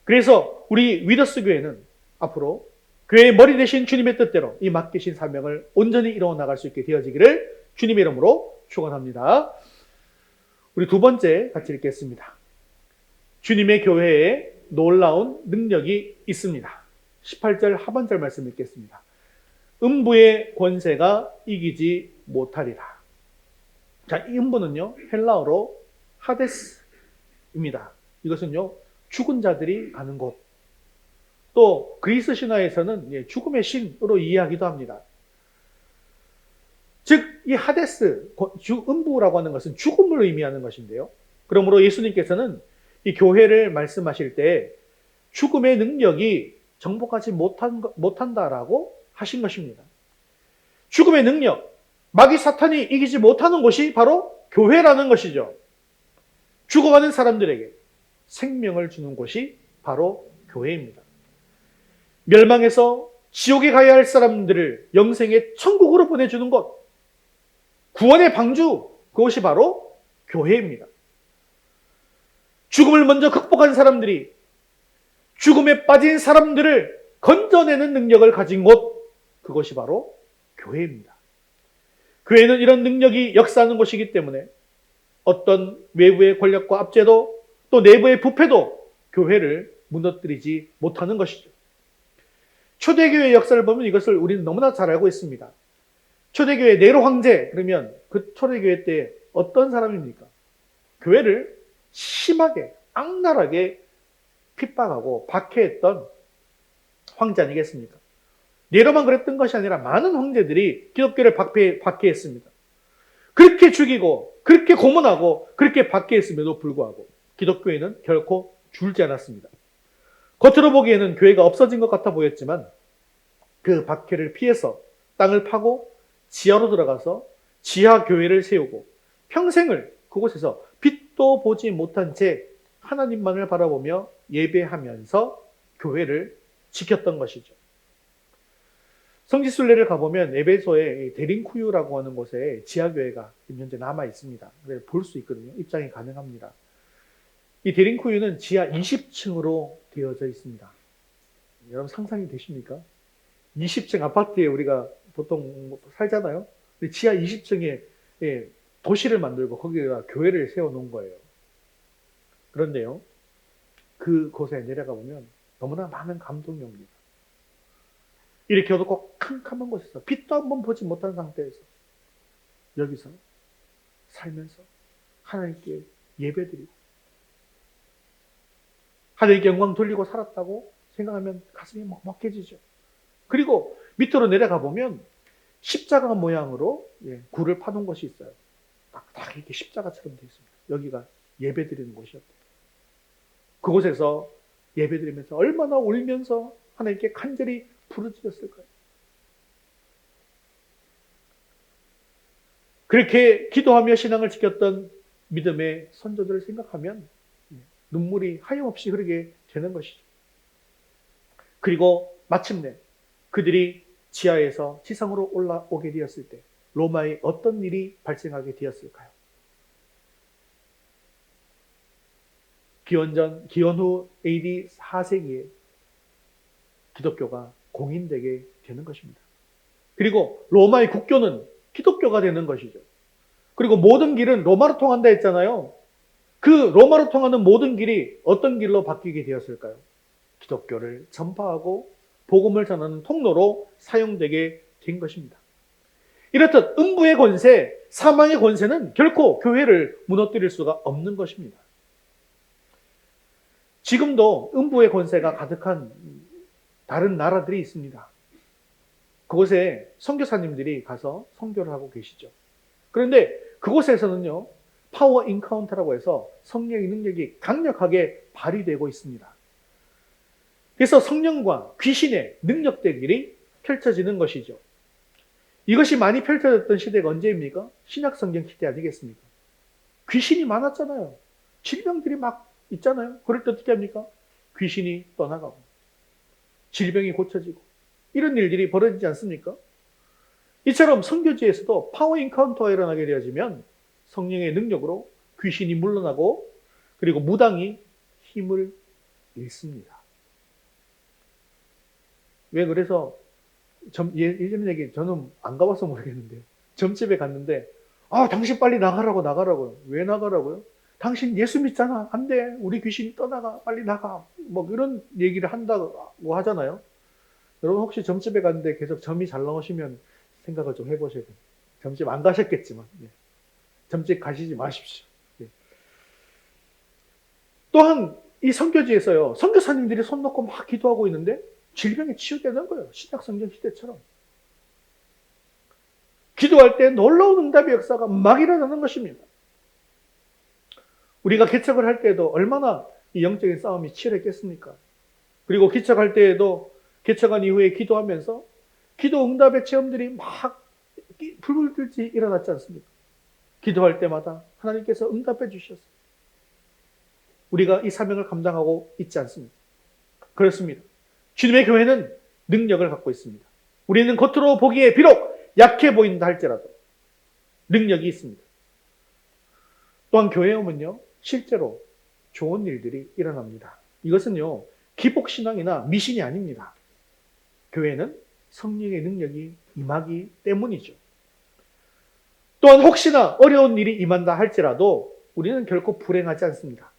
S1: 그래서 우리 위더스 교회는 앞으로 교회의 머리 대신 주님의 뜻대로 이 맡기신 사명을 온전히 이루어 나갈 수 있게 되어지기를 주님의 이름으로 축원합니다. 우리 두 번째 같이 읽겠습니다. 주님의 교회에 놀라운 능력이 있습니다. 18절 하반절 말씀 읽겠습니다. 음부의 권세가 이기지 못하리라. 자, 이 음부는요, 헬라어로 하데스입니다. 이것은요, 죽은 자들이 가는 곳. 또 그리스 신화에서는 죽음의 신으로 이해하기도 합니다. 즉, 이 하데스, 음부라고 하는 것은 죽음을 의미하는 것인데요. 그러므로 예수님께서는 이 교회를 말씀하실 때 죽음의 능력이 정복하지 못한다라고 하신 것입니다. 죽음의 능력, 마귀 사탄이 이기지 못하는 곳이 바로 교회라는 것이죠. 죽어가는 사람들에게 생명을 주는 곳이 바로 교회입니다. 멸망해서 지옥에 가야 할 사람들을 영생의 천국으로 보내주는 곳, 구원의 방주, 그것이 바로 교회입니다. 죽음을 먼저 극복한 사람들이 죽음에 빠진 사람들을 건져내는 능력을 가진 곳, 그것이 바로 교회입니다. 교회는 이런 능력이 역사하는 곳이기 때문에 어떤 외부의 권력과 압제도 또 내부의 부패도 교회를 무너뜨리지 못하는 것이죠. 초대교회의 역사를 보면 이것을 우리는 너무나 잘 알고 있습니다. 초대교회 네로 황제, 그러면 그 초대교회 때 어떤 사람입니까? 교회를 심하게 악랄하게 핍박하고 박해했던 황제 아니겠습니까? 네로만 그랬던 것이 아니라 많은 황제들이 기독교를 박해했습니다. 그렇게 죽이고 그렇게 고문하고 그렇게 박해했음에도 불구하고 기독교회는 결코 줄지 않았습니다. 겉으로 보기에는 교회가 없어진 것 같아 보였지만 그 박해를 피해서 땅을 파고 지하로 들어가서 지하 교회를 세우고 평생을 그곳에서 빛도 보지 못한 채 하나님만을 바라보며 예배하면서 교회를 지켰던 것이죠. 성지순례를 가보면 에베소의 데린쿠유라고 하는 곳에 지하교회가 현재 남아 있습니다. 그래서 볼 수 있거든요. 입장이 가능합니다. 이 데린쿠유는 지하 20층으로 되어져 있습니다. 여러분 상상이 되십니까? 20층 아파트에 우리가 보통 살잖아요. 근데 지하 20층에 도시를 만들고 거기에다 교회를 세워놓은 거예요. 그런데요, 그곳에 내려가 보면 너무나 많은 감동이 옵니다. 이렇게 어둡고 캄캄한 곳에서 빛도 한번 보지 못한 상태에서 여기서 살면서 하나님께 예배드리고 하나님께 영광 돌리고 살았다고 생각하면 가슴이 먹먹해지죠. 그리고 밑으로 내려가 보면 십자가 모양으로 굴을 파놓은 것이 있어요. 딱 이렇게 십자가처럼 되어 있습니다. 여기가 예배드리는 곳이었대요. 그곳에서 예배드리면서 얼마나 울면서 하나님께 간절히 부르짖었을까요? 그렇게 기도하며 신앙을 지켰던 믿음의 선조들을 생각하면 눈물이 하염없이 흐르게 되는 것이죠. 그리고 마침내 그들이 지하에서 지상으로 올라오게 되었을 때 로마에 어떤 일이 발생하게 되었을까요? 기원 후 AD 4세기에 기독교가 공인되게 되는 것입니다. 그리고 로마의 국교는 기독교가 되는 것이죠. 그리고 모든 길은 로마로 통한다 했잖아요. 그 로마로 통하는 모든 길이 어떤 길로 바뀌게 되었을까요? 기독교를 전파하고 복음을 전하는 통로로 사용되게 된 것입니다. 이렇듯 음부의 권세, 사망의 권세는 결코 교회를 무너뜨릴 수가 없는 것입니다. 지금도 음부의 권세가 가득한 다른 나라들이 있습니다. 그곳에 선교사님들이 가서 선교를 하고 계시죠. 그런데 그곳에서는요, 파워 인카운터라고 해서 성령의 능력이 강력하게 발휘되고 있습니다. 그래서 성령과 귀신의 능력 대결이 펼쳐지는 것이죠. 이것이 많이 펼쳐졌던 시대가 언제입니까? 신약 성경 시대 아니겠습니까? 귀신이 많았잖아요. 질병들이 막 있잖아요. 그럴 때 어떻게 합니까? 귀신이 떠나가고 질병이 고쳐지고 이런 일들이 벌어지지 않습니까? 이처럼 선교지에서도 파워 인카운터가 일어나게 되어지면 성령의 능력으로 귀신이 물러나고 그리고 무당이 힘을 잃습니다. 왜 그래서 예전 얘기 저는 안 가봐서 모르겠는데요. 점집에 갔는데 당신 빨리 나가라고요. 왜 나가라고요? 당신 예수 믿잖아. 안 돼. 우리 귀신이 떠나가. 빨리 나가. 뭐 이런 얘기를 한다고 하잖아요. 여러분 혹시 점집에 갔는데 계속 점이 잘 나오시면 생각을 좀 해보셔야 돼요. 점집 안 가셨겠지만 점집 가시지 마십시오. 또한 이 선교지에서요. 선교사님들이 손 놓고 막 기도하고 있는데 질병이 치유되는 거예요. 신약 성경 시대처럼. 기도할 때 놀라운 응답의 역사가 막 일어나는 것입니다. 우리가 개척을 할 때에도 얼마나 이 영적인 싸움이 치열했겠습니까? 그리고 개척할 때에도 개척한 이후에 기도하면서 기도 응답의 체험들이 막 불불듯이 일어났지 않습니까? 기도할 때마다 하나님께서 응답해 주셨어요. 우리가 이 사명을 감당하고 있지 않습니까? 그렇습니다. 주님의 교회는 능력을 갖고 있습니다. 우리는 겉으로 보기에 비록 약해 보인다 할지라도 능력이 있습니다. 또한 교회에 오면요, 실제로 좋은 일들이 일어납니다. 이것은요, 기복신앙이나 미신이 아닙니다. 교회는 성령의 능력이 임하기 때문이죠. 또한 혹시나 어려운 일이 임한다 할지라도 우리는 결코 불행하지 않습니다.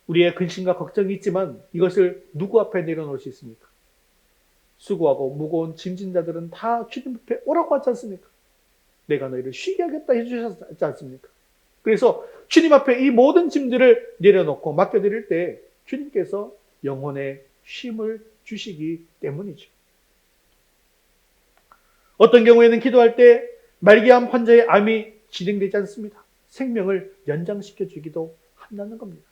S1: 우리의 근심과 걱정이 있지만 이것을 누구 앞에 내려놓을 수 있습니까? 수고하고 무거운 짐진 자들은 다 주님 앞에 오라고 하지 않습니까? 내가 너희를 쉬게 하겠다 해주셨지 않습니까? 그래서 주님 앞에 이 모든 짐들을 내려놓고 맡겨드릴 때 주님께서 영혼의 쉼을 주시기 때문이죠. 어떤 경우에는 기도할 때 말기암 환자의 암이 진행되지 않습니다. 생명을 연장시켜 주기도 한다는 겁니다.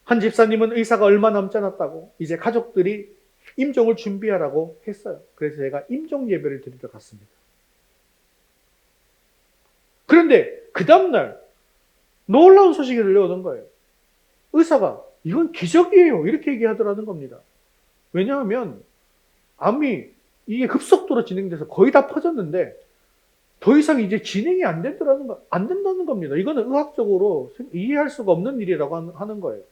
S1: 한 집사님은 의사가 얼마 남지 않았다고 이제 가족들이 임종을 준비하라고 했어요. 그래서 제가 임종 예배를 드리러 갔습니다. 그런데 그 다음날 놀라운 소식이 들려오는 거예요. 의사가 이건 기적이에요. 이렇게 얘기하더라는 겁니다. 왜냐하면 암이 이게 급속도로 진행돼서 거의 다 퍼졌는데 더 이상 이제 진행이 안 된다는 겁니다. 이거는 의학적으로 이해할 수가 없는 일이라고 하는 거예요.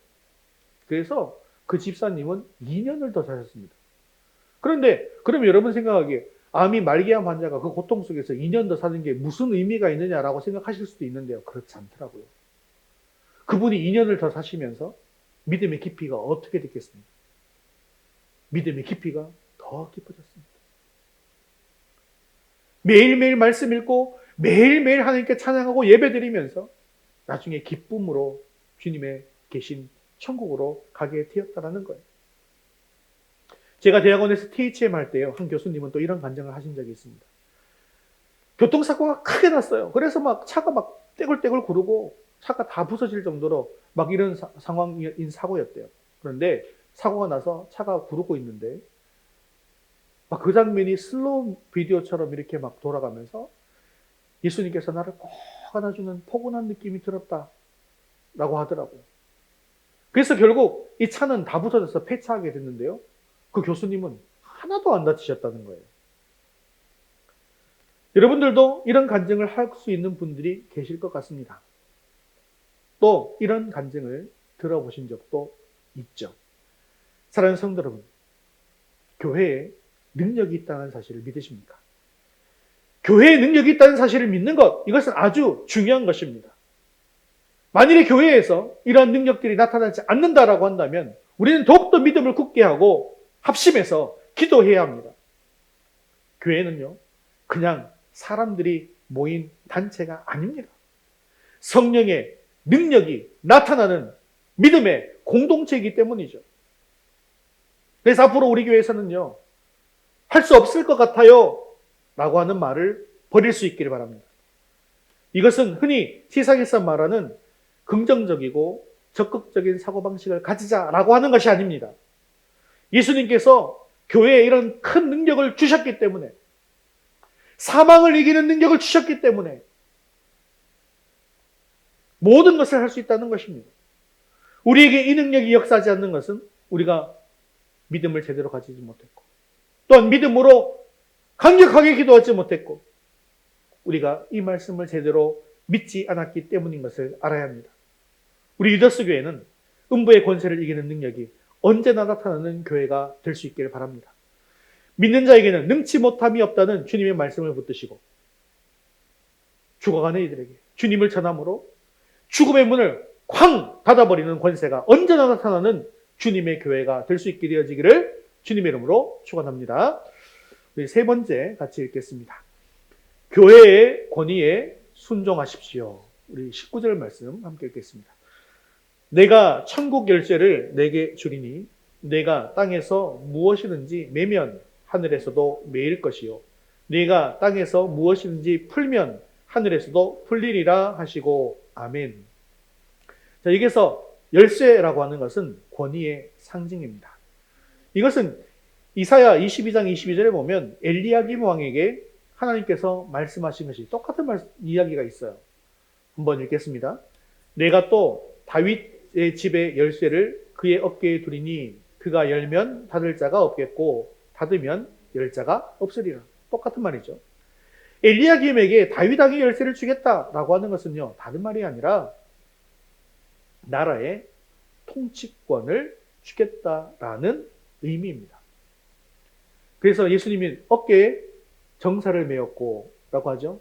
S1: 그래서 그 집사님은 2년을 더 사셨습니다. 그런데 그럼 여러분 생각하기에 암이 말기암 환자가 그 고통 속에서 2년 더 사는 게 무슨 의미가 있느냐라고 생각하실 수도 있는데요. 그렇지 않더라고요. 그분이 2년을 더 사시면서 믿음의 깊이가 어떻게 됐겠습니까? 믿음의 깊이가 더 깊어졌습니다. 매일매일 말씀 읽고 매일매일 하나님께 찬양하고 예배드리면서 나중에 기쁨으로 주님의 계신 천국으로 가게 되었다라는 거예요. 제가 대학원에서 THM 할 때요, 한 교수님은 또 이런 간증을 하신 적이 있습니다. 교통사고가 크게 났어요. 그래서 막 차가 막 떼굴떼굴 구르고 차가 다 부서질 정도로 막 이런 상황인 사고였대요. 그런데 사고가 나서 차가 구르고 있는데 막 그 장면이 슬로우 비디오처럼 이렇게 막 돌아가면서 예수님께서 나를 꼭 안아주는 포근한 느낌이 들었다라고 하더라고요. 그래서 결국 이 차는 다 부서져서 폐차하게 됐는데요. 그 교수님은 하나도 안 다치셨다는 거예요. 여러분들도 이런 간증을 할 수 있는 분들이 계실 것 같습니다. 또 이런 간증을 들어보신 적도 있죠. 사랑하는 성도 여러분, 교회에 능력이 있다는 사실을 믿으십니까? 교회에 능력이 있다는 사실을 믿는 것, 이것은 아주 중요한 것입니다. 만일에 교회에서 이러한 능력들이 나타나지 않는다라고 한다면 우리는 더욱더 믿음을 굳게 하고 합심해서 기도해야 합니다. 교회는요, 그냥 사람들이 모인 단체가 아닙니다. 성령의 능력이 나타나는 믿음의 공동체이기 때문이죠. 그래서 앞으로 우리 교회에서는요, 할 수 없을 것 같아요 라고 하는 말을 버릴 수 있기를 바랍니다. 이것은 흔히 세상에서 말하는 긍정적이고 적극적인 사고방식을 가지자라고 하는 것이 아닙니다. 예수님께서 교회에 이런 큰 능력을 주셨기 때문에, 사망을 이기는 능력을 주셨기 때문에 모든 것을 할 수 있다는 것입니다. 우리에게 이 능력이 역사하지 않는 것은 우리가 믿음을 제대로 가지지 못했고, 또한 믿음으로 강력하게 기도하지 못했고, 우리가 이 말씀을 제대로 믿지 않았기 때문인 것을 알아야 합니다. 우리 유더스 교회는 음부의 권세를 이기는 능력이 언제나 나타나는 교회가 될 수 있기를 바랍니다. 믿는 자에게는 능치 못함이 없다는 주님의 말씀을 붙드시고, 죽어가는 이들에게 주님을 전함으로 죽음의 문을 쾅 닫아버리는 권세가 언제나 나타나는 주님의 교회가 될 수 있게 되어지기를 주님의 이름으로 축원합니다. 우리 세 번째 같이 읽겠습니다. 교회의 권위에 순종하십시오. 우리 19절 말씀 함께 읽겠습니다. 내가 천국 열쇠를 내게 주리니 내가 땅에서 무엇이든지 매면 하늘에서도 매일 것이요 네가 땅에서 무엇이든지 풀면 하늘에서도 풀리리라 하시고 아멘. 자, 여기서 열쇠라고 하는 것은 권위의 상징입니다. 이것은 이사야 22장 22절에 보면 엘리야김 왕에게 하나님께서 말씀하신 것이 똑같은 이야기가 있어요. 한번 읽겠습니다. 내가 또 다윗의 집의 열쇠를 그의 어깨에 두리니 그가 열면 닫을 자가 없겠고 닫으면 열 자가 없으리라. 똑같은 말이죠. 엘리야김에게 다윗 왕의 열쇠를 주겠다라고 하는 것은요, 다른 말이 아니라 나라의 통치권을 주겠다라는 의미입니다. 그래서 예수님이 어깨에 정사를 메었고 라고 하죠.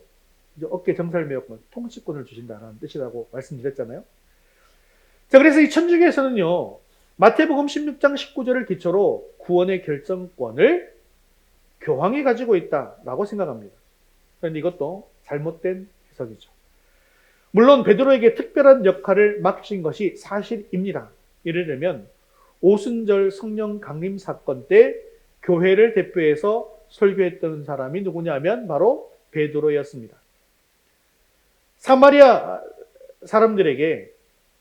S1: 이제 어깨에 정사를 메었고 통치권을 주신다는 뜻이라고 말씀드렸잖아요. 자, 그래서 이 천주교에서는요, 마태복음 16장 19절을 기초로 구원의 결정권을 교황이 가지고 있다라고 생각합니다. 그런데 이것도 잘못된 해석이죠. 물론 베드로에게 특별한 역할을 맡긴 것이 사실입니다. 예를 들면 오순절 성령 강림 사건 때 교회를 대표해서 설교했던 사람이 누구냐면 바로 베드로였습니다. 사마리아 사람들에게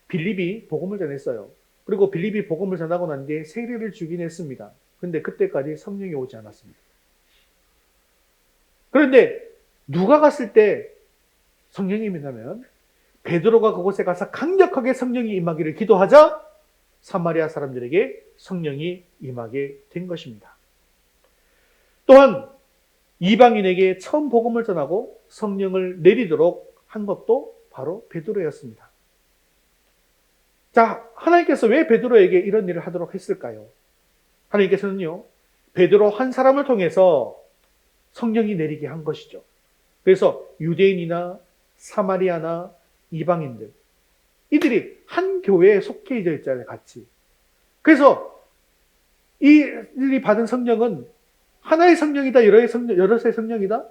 S1: 빌립이 복음을 전했어요. 그리고 빌립이 복음을 전하고 난 뒤에 세례를 주긴 했습니다. 그런데 그때까지 성령이 오지 않았습니다. 그런데 누가 갔을 때 성령이 임하냐면 베드로가 그곳에 가서 강력하게 성령이 임하기를 기도하자 사마리아 사람들에게 성령이 임하게 된 것입니다. 또한 이방인에게 처음 복음을 전하고 성령을 내리도록 한 것도 바로 베드로였습니다. 자, 하나님께서 왜 베드로에게 이런 일을 하도록 했을까요? 하나님께서는요, 베드로 한 사람을 통해서 성령이 내리게 한 것이죠. 그래서 유대인이나 사마리아나 이방인들, 이들이 한 교회에 속해 있잖아요, 같이. 그래서 이들이 받은 성령은 하나의 성령이다, 여러의 성령이다?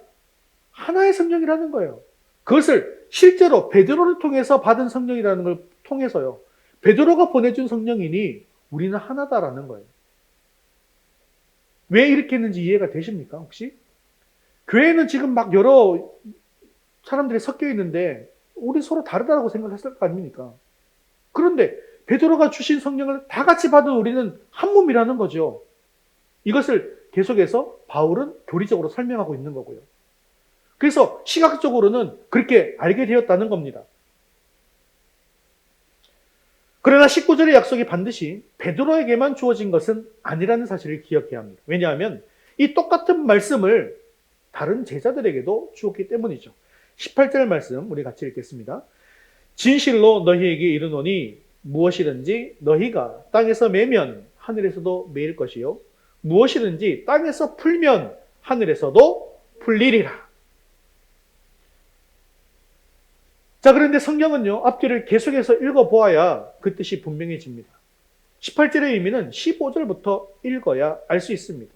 S1: 하나의 성령이라는 거예요. 그것을 실제로 베드로를 통해서 받은 성령이라는 걸 통해서요, 베드로가 보내준 성령이니 우리는 하나다라는 거예요. 왜 이렇게 했는지 이해가 되십니까, 혹시? 교회는 지금 막 여러 사람들이 섞여 있는데 우리 서로 다르다고 생각했을 거 아닙니까? 그런데 베드로가 주신 성령을 다 같이 받은 우리는 한 몸이라는 거죠. 이것을 계속해서 바울은 교리적으로 설명하고 있는 거고요. 그래서 시각적으로는 그렇게 알게 되었다는 겁니다. 그러나 19절의 약속이 반드시 베드로에게만 주어진 것은 아니라는 사실을 기억해야 합니다. 왜냐하면 이 똑같은 말씀을 다른 제자들에게도 주었기 때문이죠. 18절 말씀 우리 같이 읽겠습니다. 진실로 너희에게 이르노니 무엇이든지 너희가 땅에서 매면 하늘에서도 매일 것이요 무엇이든지 땅에서 풀면 하늘에서도 풀리리라. 자, 그런데 성경은요, 앞뒤를 계속해서 읽어보아야 그 뜻이 분명해집니다. 18절의 의미는 15절부터 읽어야 알 수 있습니다.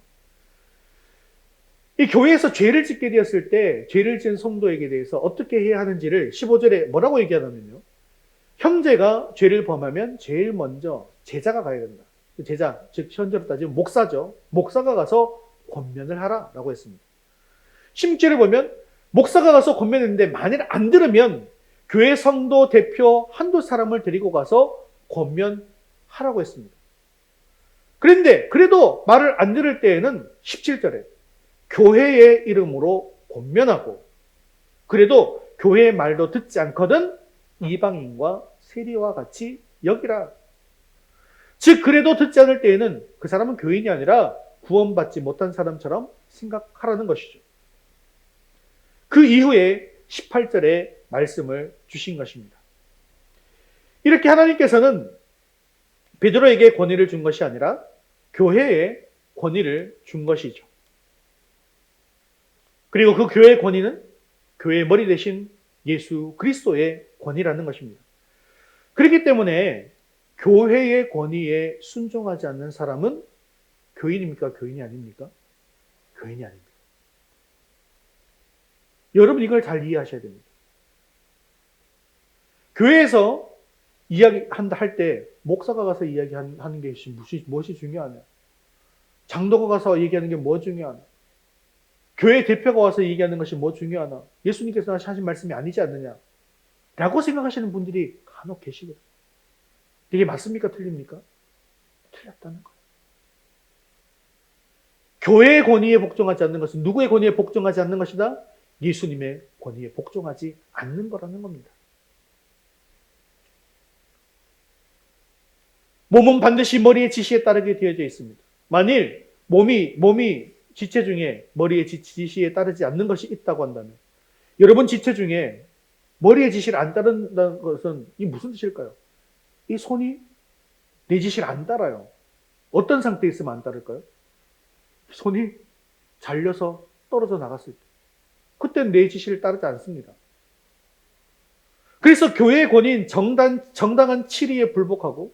S1: 이 교회에서 죄를 짓게 되었을 때 죄를 지은 성도에게 대해서 어떻게 해야 하는지를 15절에 뭐라고 얘기하냐면요, 형제가 죄를 범하면 제일 먼저 제자가 가야 된다. 제자, 즉 현재로 따지면 목사죠. 목사가 가서 권면을 하라라고 했습니다. 16절에 보면 목사가 가서 권면했는데 만일 안 들으면 교회 성도 대표 한두 사람을 데리고 가서 권면하라고 했습니다. 그런데 그래도 말을 안 들을 때에는 17절에 교회의 이름으로 권면하고, 그래도 교회의 말도 듣지 않거든 이방인과 세리와 같이 여기라. 즉 그래도 듣지 않을 때에는 그 사람은 교인이 아니라 구원받지 못한 사람처럼 생각하라는 것이죠. 그 이후에 18절에 말씀을 주신 것입니다. 이렇게 하나님께서는 베드로에게 권위를 준 것이 아니라 교회에 권위를 준 것이죠. 그리고 그 교회의 권위는 교회의 머리 대신 예수 그리스도의 권위라는 것입니다. 그렇기 때문에 교회의 권위에 순종하지 않는 사람은 교인입니까? 교인이 아닙니까? 교인이 아닙니다. 여러분 이걸 잘 이해하셔야 됩니다. 교회에서 이야기한다 할 때 목사가 가서 이야기하는 게 무엇이 중요하냐? 장로가 가서 얘기하는 게 뭐 중요하냐? 교회 대표가 와서 얘기하는 것이 뭐 중요하나? 예수님께서 하신 말씀이 아니지 않느냐? 라고 생각하시는 분들이 간혹 계시거든요. 이게 맞습니까? 틀립니까? 틀렸다는 거예요. 교회의 권위에 복종하지 않는 것은 누구의 권위에 복종하지 않는 것이다? 예수님의 권위에 복종하지 않는 거라는 겁니다. 몸은 반드시 머리의 지시에 따르게 되어져 있습니다. 만일 몸이 지체 중에 머리의 지시에 따르지 않는 것이 있다고 한다면, 여러분 지체 중에 머리의 지시를 안 따른다는 것은 이 무슨 뜻일까요? 이 손이 내 지시를 안 따라요. 어떤 상태에 있으면 안 따를까요? 손이 잘려서 떨어져 나갔을 때, 그때는 내 지시를 따르지 않습니다. 그래서 교회의 권위인 정당한 치리에 불복하고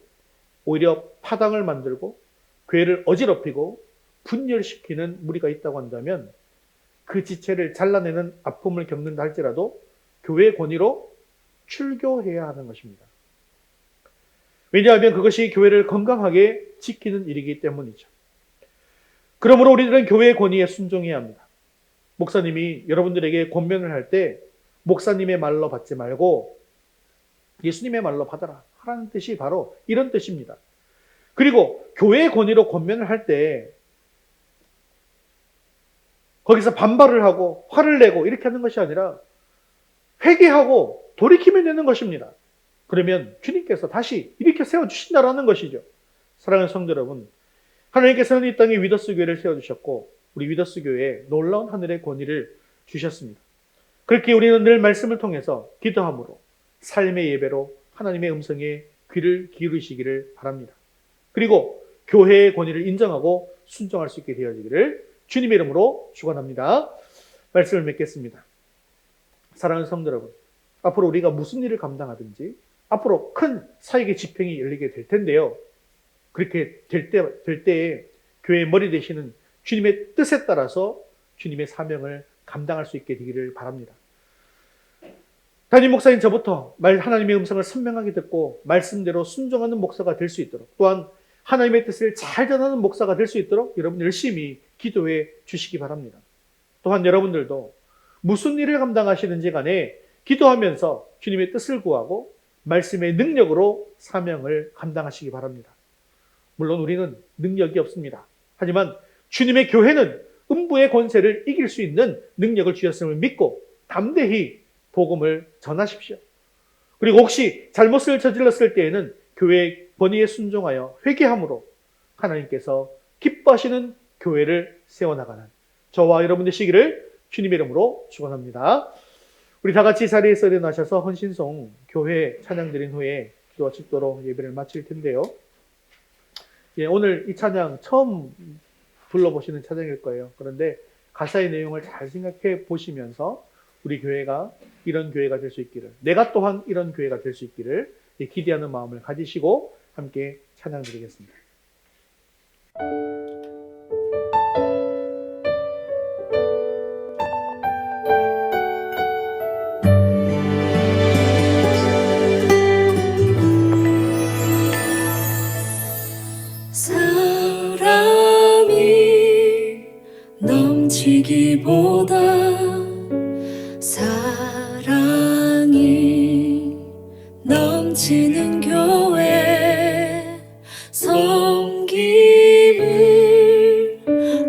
S1: 오히려 파당을 만들고 교회를 어지럽히고 분열시키는 무리가 있다고 한다면, 그 지체를 잘라내는 아픔을 겪는다 할지라도 교회의 권위로 출교해야 하는 것입니다. 왜냐하면 그것이 교회를 건강하게 지키는 일이기 때문이죠. 그러므로 우리들은 교회의 권위에 순종해야 합니다. 목사님이 여러분들에게 권면을 할 때 목사님의 말로 받지 말고 예수님의 말로 받아라 하라는 뜻이 바로 이런 뜻입니다. 그리고 교회의 권위로 권면을 할 때 거기서 반발을 하고 화를 내고 이렇게 하는 것이 아니라 회개하고 돌이키면 되는 것입니다. 그러면 주님께서 다시 일으켜 세워주신다라는 것이죠. 사랑하는 성도 여러분, 하나님께서는 이 땅에 위더스 교회를 세워주셨고 우리 위더스 교회에 놀라운 하늘의 권위를 주셨습니다. 그렇게 우리는 늘 말씀을 통해서 기도함으로 삶의 예배로 하나님의 음성에 귀를 기울이시기를 바랍니다. 그리고 교회의 권위를 인정하고 순종할 수 있게 되어지기를 주님의 이름으로 축원합니다. 말씀을 맺겠습니다. 사랑하는 성도 여러분, 앞으로 우리가 무슨 일을 감당하든지 앞으로 큰 사역의 지평이 열리게 될 텐데요. 그렇게 될 때에 교회의 머리 되시는 주님의 뜻에 따라서 주님의 사명을 감당할 수 있게 되기를 바랍니다. 담임 목사인 저부터 하나님의 음성을 선명하게 듣고 말씀대로 순종하는 목사가 될 수 있도록, 또한 하나님의 뜻을 잘 전하는 목사가 될 수 있도록 여러분 열심히 기도해 주시기 바랍니다. 또한 여러분들도 무슨 일을 감당하시는지 간에 기도하면서 주님의 뜻을 구하고 말씀의 능력으로 사명을 감당하시기 바랍니다. 물론 우리는 능력이 없습니다. 하지만 주님의 교회는 음부의 권세를 이길 수 있는 능력을 주셨음을 믿고 담대히 복음을 전하십시오. 그리고 혹시 잘못을 저질렀을 때에는 교회의 권위에 순종하여 회개함으로 하나님께서 기뻐하시는 교회를 세워나가는 저와 여러분 되시기를 주님의 이름으로 축원합니다. 우리 다 같이 자리에서 일어나셔서 헌신송 교회 찬양 드린 후에 기도와 축도로 예배를 마칠 텐데요. 오늘 이 찬양 처음 불러보시는 찬양일 거예요. 그런데 가사의 내용을 잘 생각해 보시면서 우리 교회가 이런 교회가 될 수 있기를, 내가 또한 이런 교회가 될 수 있기를 기대하는 마음을 가지시고 함께 찬양 드리겠습니다.
S2: 사랑이 넘치기보다 사랑이 넘치는 교회, 섬김을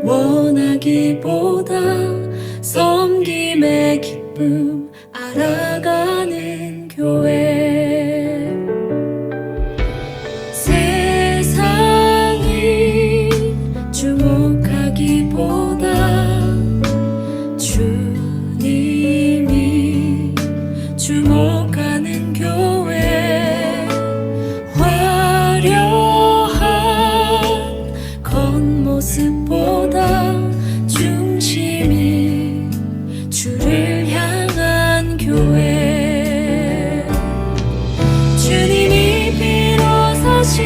S2: 원하기보다 섬김의 기쁨 알아가는 교회, 세상이 주목하기보다 주님이 주목하는 교회, 화려한 겉모습보다 중심이 주를 향한 교회, 주님이 피로 사신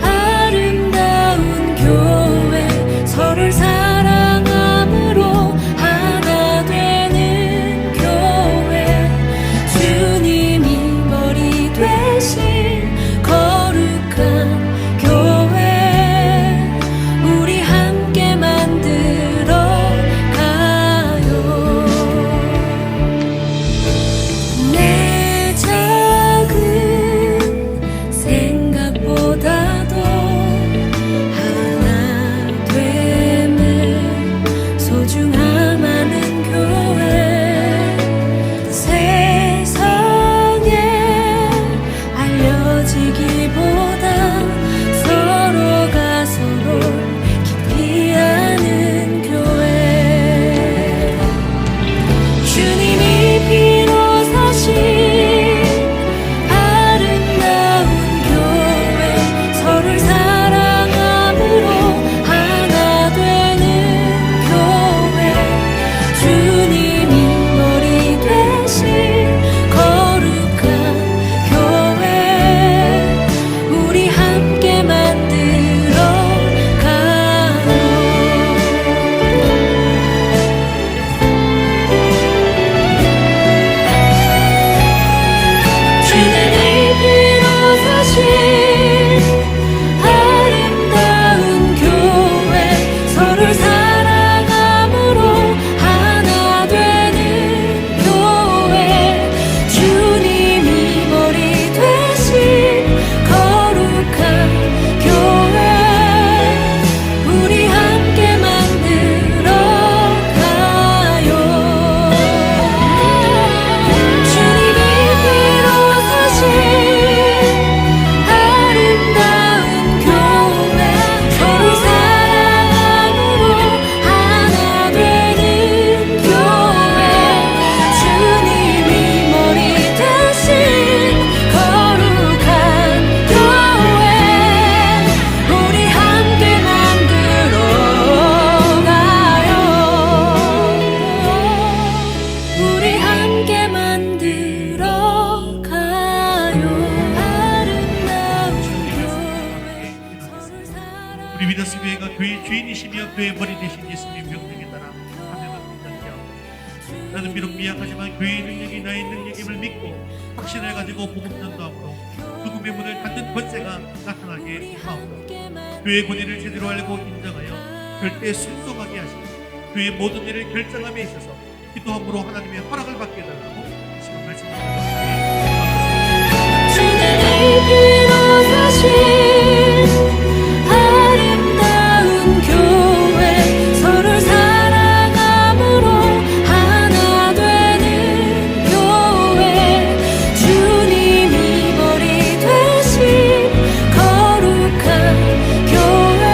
S2: 아름다운 교회, 서로를 사랑함으로 하나 되는 교회, 주님이 머리 되신 거룩한 교회, 우리 함께 만들어 가요.
S4: 사명을 붙잡게 하고 나는 비록 미약하지만 교회의 능력이 나의 능력임을 믿고 확신을 가지고 복음 전도함으로 죽음의 문을 닫는 권세가 나타나게 하옵소서. 교회의 권위를 제대로 알고 인정하여 절대 순종하게 하시고 교회의 모든 일을 결정함에 있어서 기도함으로 하나님의 허락을 받게 해달라고 지금 말씀합니다.
S2: 주님의 피로 사신 아름다운 교회 서로를 사랑함으로 하나 되는 교회 주님이 머리 되신 거룩한 교회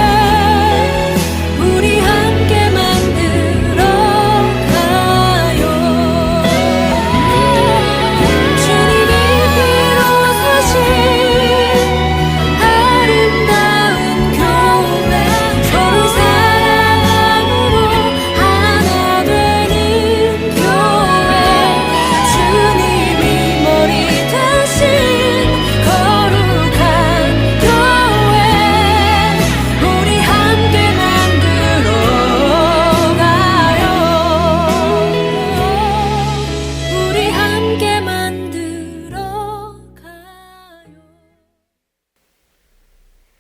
S2: 우리 함께 만들어 가요. 주님의 피로 사신 아름다운 교회 서로 사랑함으로 하나 되는 교회 주님이 머리 되신 거룩한 교회 우리 함께 만들어 가요. 우리 함께 만들어 가요.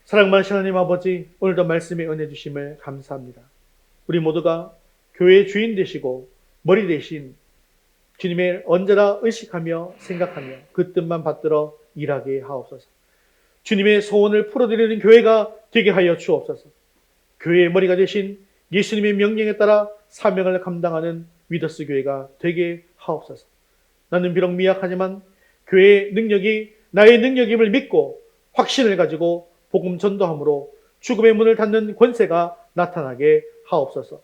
S1: 사랑 많으신 하나님 아버지, 오늘도 말씀의 은혜 주심을 감사합니다. 우리 모두가 교회의 주인 되시고 머리 되신 주님을 언제나 의식하며 생각하며 그 뜻만 받들어 일하게 하옵소서. 주님의 소원을 풀어드리는 교회가 되게 하여 주옵소서. 교회의 머리가 되신 예수님의 명령에 따라 사명을 감당하는 위더스 교회가 되게 하옵소서. 나는 비록 미약하지만 교회의 능력이 나의 능력임을 믿고 확신을 가지고 복음 전도함으로 죽음의 문을 닫는 권세가 나타나게 하옵소서.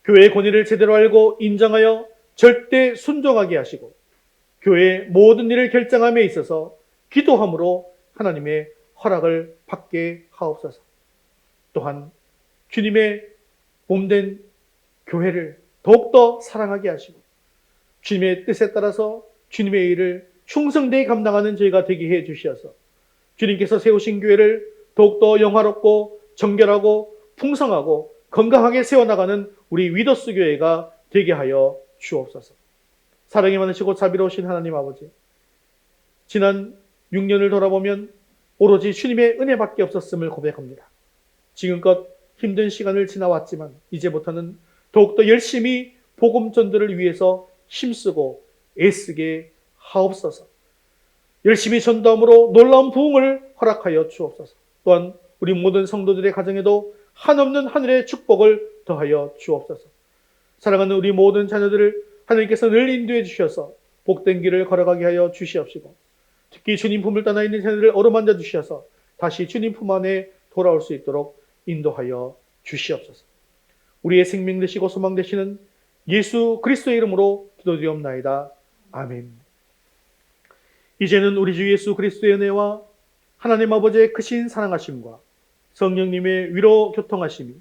S1: 교회의 권위를 제대로 알고 인정하여 절대 순종하게 하시고 교회의 모든 일을 결정함에 있어서 기도함으로 하나님의 허락을 받게 하옵소서. 또한 주님의 몸된 교회를 더욱더 사랑하게 하시고 주님의 뜻에 따라서 주님의 일을 충성되이 감당하는 저희가 되게 해 주시어서 주님께서 세우신 교회를 더욱더 영화롭고 정결하고 풍성하고 건강하게 세워나가는 우리 위더스 교회가 되게 하여 주옵소서. 사랑이 많으시고 자비로우신 하나님 아버지, 지난 6년을 돌아보면 오로지 주님의 은혜밖에 없었음을 고백합니다. 지금껏 힘든 시간을 지나왔지만 이제부터는 더욱더 열심히 복음 전도를 위해서 힘쓰고 애쓰게 하옵소서. 열심히 전도함으로 놀라운 부흥을 허락하여 주옵소서. 또한 우리 모든 성도들의 가정에도 한없는 하늘의 축복을 더하여 주옵소서. 사랑하는 우리 모든 자녀들을 하나님께서 늘 인도해 주셔서 복된 길을 걸어가게 하여 주시옵시고 특히 주님 품을 떠나 있는 자녀들을 어루만져 주셔서 다시 주님 품 안에 돌아올 수 있도록 인도하여 주시옵소서. 우리의 생명 되시고 소망 되시는 예수 그리스도의 이름으로 기도드리옵나이다. 아멘. 이제는 우리 주 예수 그리스도의 은혜와 하나님 아버지의 크신 사랑하심과 성령님의 위로 교통하심이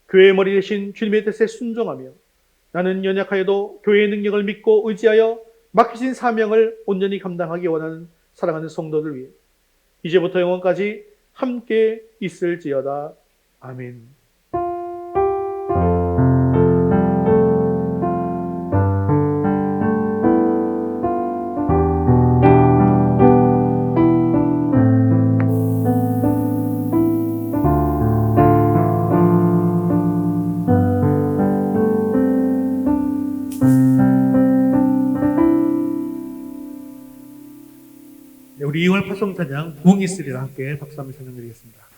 S1: 교회의 머리 되신 주님의 뜻에 순종하며 나는 연약하여도 교회의 능력을 믿고 의지하여 맡기신 사명을 온전히 감당하기 원하는 사랑하는 성도들 위해 이제부터 영원까지 함께 있을지어다. 아멘.
S4: 우리 2월 파송찬양 부흥이 있으리라 함께 박수 한번 찬양드리겠습니다.